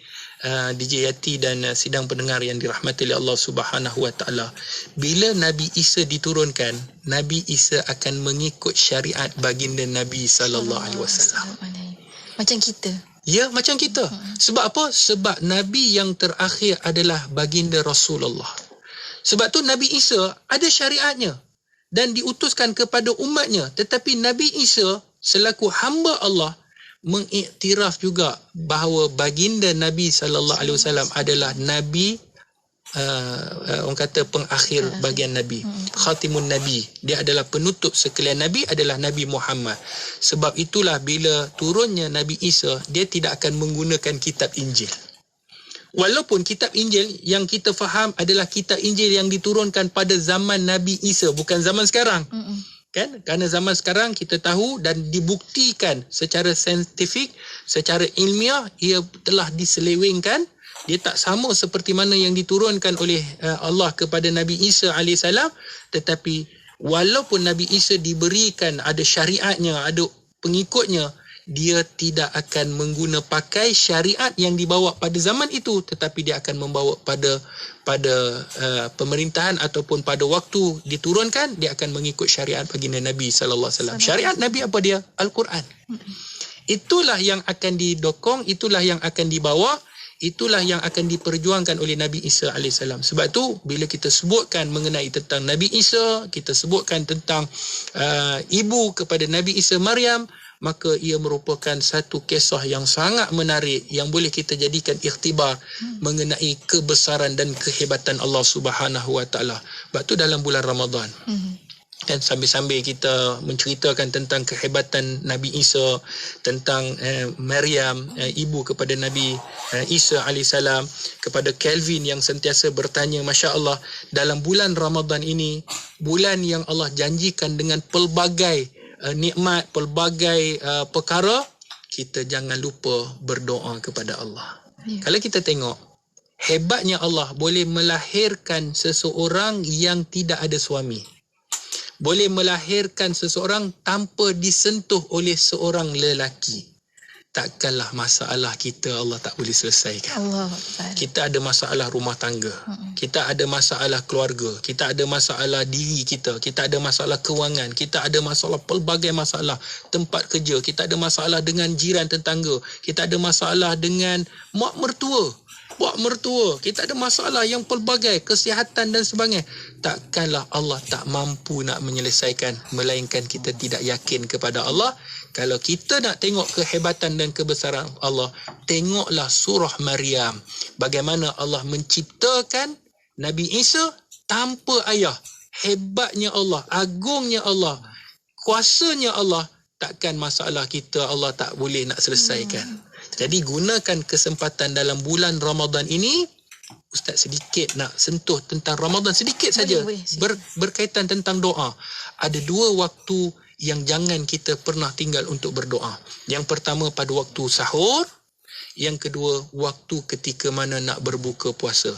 DJ Yati dan sidang pendengar yang dirahmati oleh Allah Subhanahu Wa Taala, bila Nabi Isa diturunkan, Nabi Isa akan mengikut syariat baginda Nabi sallallahu alaihi wasallam. Macam kita. Ya, macam kita. Sebab apa? Sebab Nabi yang terakhir adalah baginda Rasulullah. Sebab tu Nabi Isa ada syariatnya dan diutuskan kepada umatnya. Tetapi Nabi Isa selaku hamba Allah mengiktiraf juga bahawa baginda Nabi sallallahu alaihi wasallam adalah nabi orang kata pengakhir bagian Nabi. Khatimun Nabi. Dia adalah penutup sekalian Nabi adalah Nabi Muhammad. Sebab itulah bila turunnya Nabi Isa, dia tidak akan menggunakan kitab Injil. Walaupun kitab Injil yang kita faham adalah kitab Injil yang diturunkan pada zaman Nabi Isa, bukan zaman sekarang. Kan? Kerana zaman sekarang kita tahu dan dibuktikan secara saintifik, secara ilmiah, ia telah diselewengkan. Dia tak sama seperti mana yang diturunkan oleh Allah kepada Nabi Isa AS. Tetapi walaupun Nabi Isa diberikan ada syariatnya, ada pengikutnya, dia tidak akan pakai syariat yang dibawa pada zaman itu, tetapi dia akan membawa pada pemerintahan ataupun pada waktu diturunkan, dia akan mengikut syariat baginda Nabi sallallahu alaihi wasallam. Syariat Nabi apa dia? Al-Quran. Itulah yang akan didokong, itulah yang akan dibawa, itulah yang akan diperjuangkan oleh Nabi Isa AS. Sebab tu bila kita sebutkan mengenai tentang Nabi Isa, kita sebutkan tentang ibu kepada Nabi Isa Maryam, maka ia merupakan satu kisah yang sangat menarik yang boleh kita jadikan ikhtibar mengenai kebesaran dan kehebatan Allah Subhanahu Wa Taala. Sebab tu dalam bulan Ramadan kan sambil-sambil kita menceritakan tentang kehebatan Nabi Isa, tentang Maryam, ibu kepada Nabi Isa alaihissalam, kepada Calvin yang sentiasa bertanya, Masya Allah, dalam bulan Ramadan ini, bulan yang Allah janjikan dengan pelbagai nikmat, pelbagai perkara, kita jangan lupa berdoa kepada Allah. Kalau kita tengok, hebatnya Allah boleh melahirkan seseorang yang tidak ada suami. Boleh melahirkan seseorang tanpa disentuh oleh seorang lelaki. Takkanlah masalah kita Allah tak boleh selesaikan. Kita ada masalah rumah tangga. Kita ada masalah keluarga. Kita ada masalah diri kita. Kita ada masalah kewangan. Kita ada masalah pelbagai masalah tempat kerja. Kita ada masalah dengan jiran tetangga. Kita ada masalah dengan mak mertua. Buat mertua, kita ada masalah yang pelbagai, kesihatan dan sebagainya. Takkanlah Allah tak mampu nak menyelesaikan, melainkan kita tidak yakin kepada Allah. Kalau kita nak tengok kehebatan dan kebesaran Allah, tengoklah surah Maryam. Bagaimana Allah menciptakan Nabi Isa tanpa ayah. Hebatnya Allah, agungnya Allah, kuasanya Allah. Takkan masalah kita Allah tak boleh nak selesaikan. Jadi gunakan kesempatan dalam bulan Ramadan ini. Ustaz sedikit nak sentuh tentang Ramadan, sedikit saja, berkaitan tentang doa. Ada dua waktu yang jangan kita pernah tinggal untuk berdoa. Yang pertama pada waktu sahur, yang kedua waktu ketika mana nak berbuka puasa.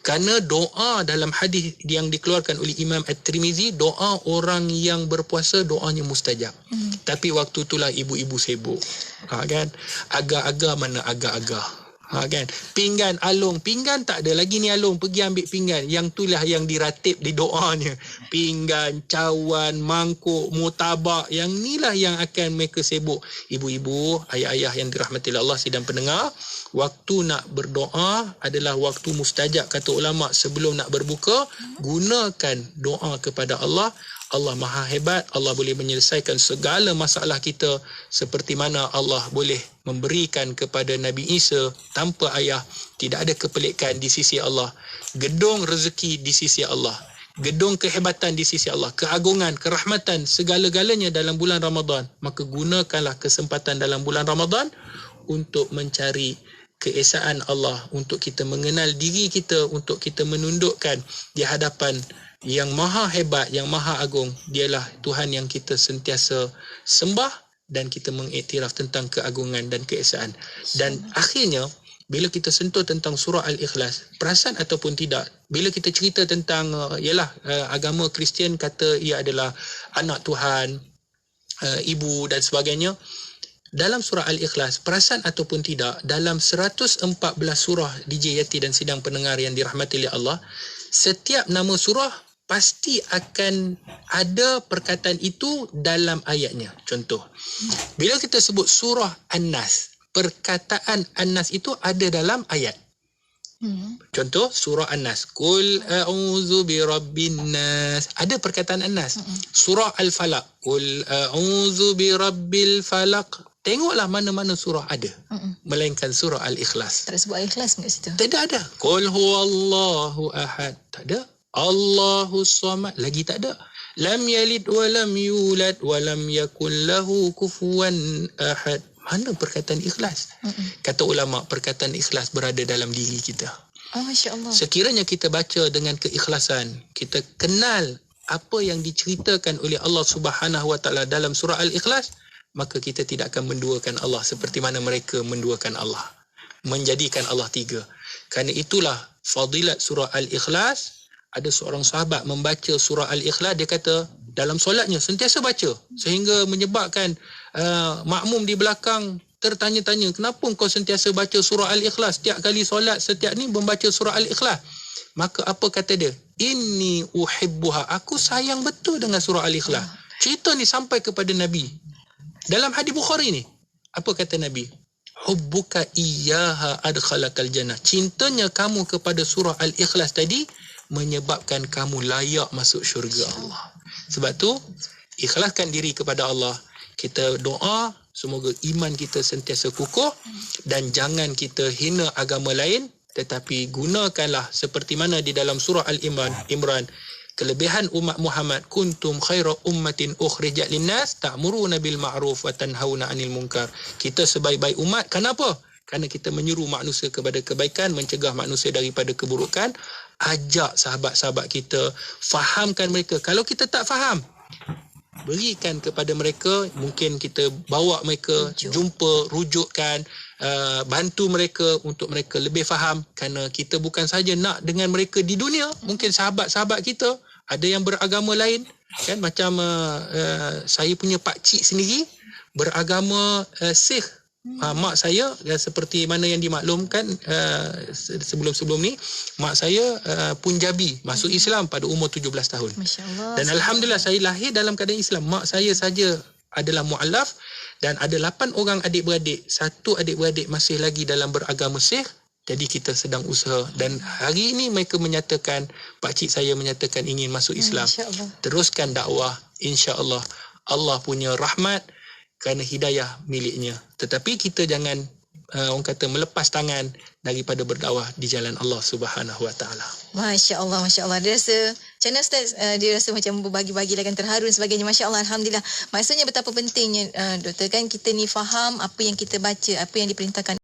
Kerana doa dalam hadis yang dikeluarkan oleh Imam At-Tirmizi, doa orang yang berpuasa doanya mustajab. Tapi waktu itulah ibu-ibu sibuk. Kan? Agak-agak mana agak-agak. Kan? Pinggan, alung. Pinggan tak ada lagi ni alung. Pergi ambil pinggan. Yang itulah yang diratib di doanya. Pinggan, cawan, mangkuk, mutabak. Yang inilah yang akan mereka sibuk. Ibu-ibu, ayah-ayah yang dirahmati Allah sidang pendengar, waktu nak berdoa adalah waktu mustajab kata ulama. Sebelum nak berbuka, gunakan doa kepada Allah. Allah Maha Hebat, Allah boleh menyelesaikan segala masalah kita seperti mana Allah boleh memberikan kepada Nabi Isa tanpa ayah. Tidak ada kepelikan di sisi Allah. Gedung rezeki di sisi Allah. Gedung kehebatan di sisi Allah. Keagungan, kerahmatan, segala-galanya dalam bulan Ramadan. Maka gunakanlah kesempatan dalam bulan Ramadan untuk mencari keesaan Allah, untuk kita mengenal diri kita, untuk kita menundukkan di hadapan yang maha hebat, yang maha agung. Dialah Tuhan yang kita sentiasa sembah dan kita mengiktiraf tentang keagungan dan keesaan. Dan akhirnya, bila kita sentuh tentang surah Al-Ikhlas, perasan ataupun tidak, bila kita cerita tentang agama Kristian kata ia adalah anak Tuhan, ibu dan sebagainya, dalam surah Al-Ikhlas, perasan ataupun tidak, dalam 114 surah DJ Yati dan sidang pendengar yang dirahmati oleh Allah, setiap nama surah pasti akan ada perkataan itu dalam ayatnya. Contoh, bila kita sebut surah An-Nas, perkataan An-Nas itu ada dalam ayat. Contoh, surah An-Nas, Qul a'udzu birabbin nas, ada perkataan An-Nas. Surah Al-Falaq, Qul a'udzu birabbil falaq, tengoklah mana-mana surah ada. Melainkan surah Al-Ikhlas. Tak ada sebut Al-Ikhlas kat situ. Tidak ada. Qul huwallahu ahad. Tak ada. Allahus samad. Lagi tak ada. Lam yalid wa lam yulad wa lam yakul lahu kufuwan ahad. Mana perkataan ikhlas? Kata ulama, perkataan ikhlas berada dalam diri kita. Oh, Masya Allah. Sekiranya kita baca dengan keikhlasan, kita kenal apa yang diceritakan oleh Allah Subhanahu Wa Taala dalam surah Al-Ikhlas, maka kita tidak akan menduakan Allah seperti mana mereka menduakan Allah, menjadikan Allah tiga. Kerana itulah fadilat surah Al-Ikhlas. Ada seorang sahabat membaca surah Al-Ikhlas, dia kata dalam solatnya sentiasa baca sehingga menyebabkan makmum di belakang tertanya-tanya, kenapa kau sentiasa baca surah Al-Ikhlas setiap kali solat, setiap ni membaca surah Al-Ikhlas? Maka apa kata dia? Inni uhibbuha, aku sayang betul dengan surah Al-Ikhlas. Cerita ni sampai kepada Nabi. Dalam hadis Bukhari ni, apa kata Nabi? Hubbuka iyyaha adkhalakal jannah. Cintanya kamu kepada surah Al-Ikhlas tadi menyebabkan kamu layak masuk syurga Allah. Sebab tu, ikhlaskan diri kepada Allah. Kita doa, semoga iman kita sentiasa kukuh dan jangan kita hina agama lain, tetapi gunakanlah seperti mana di dalam surah Al-Imran, kelebihan umat Muhammad, kuntum khaira ummatin ukhrijat linnas ta'muruna bil ma'ruf wa tanhauna 'anil munkar. Kita sebaik-baik umat. Kenapa? Kerana kita menyuruh manusia kepada kebaikan, mencegah manusia daripada keburukan. Ajak sahabat-sahabat kita, fahamkan mereka. Kalau kita tak faham, berikan kepada mereka, mungkin kita bawa mereka, jumpa, rujukkan, bantu mereka untuk mereka lebih faham. Kerana kita bukan saja nak dengan mereka di dunia, mungkin sahabat-sahabat kita ada yang beragama lain, kan? Macam saya punya pakcik sendiri beragama Sikh. Mak saya, seperti mana yang dimaklumkan sebelum-sebelum ni, mak saya Punjabi, masuk Islam pada umur 17 tahun. Masya Allah. Dan Alhamdulillah saya lahir dalam keadaan Islam. Mak saya saja adalah mu'alaf dan ada 8 orang adik-beradik. 1 adik-beradik masih lagi dalam beragama Sikh. Jadi kita sedang usaha. Dan hari ini mereka menyatakan, pakcik saya menyatakan ingin masuk Islam. Teruskan dakwah, insya-Allah. Allah punya rahmat kerana hidayah miliknya. Tetapi kita jangan orang kata melepas tangan daripada berdakwah di jalan Allah Subhanahu Wa Taala. Masya Allah, Masya Allah. Dia rasa, macam mana Ustaz? Dia rasa macam berbagi-bagi kan, terharu dan sebagainya. Masya Allah, Alhamdulillah. Maksudnya betapa pentingnya, Doktor, kan kita ni faham apa yang kita baca, apa yang diperintahkan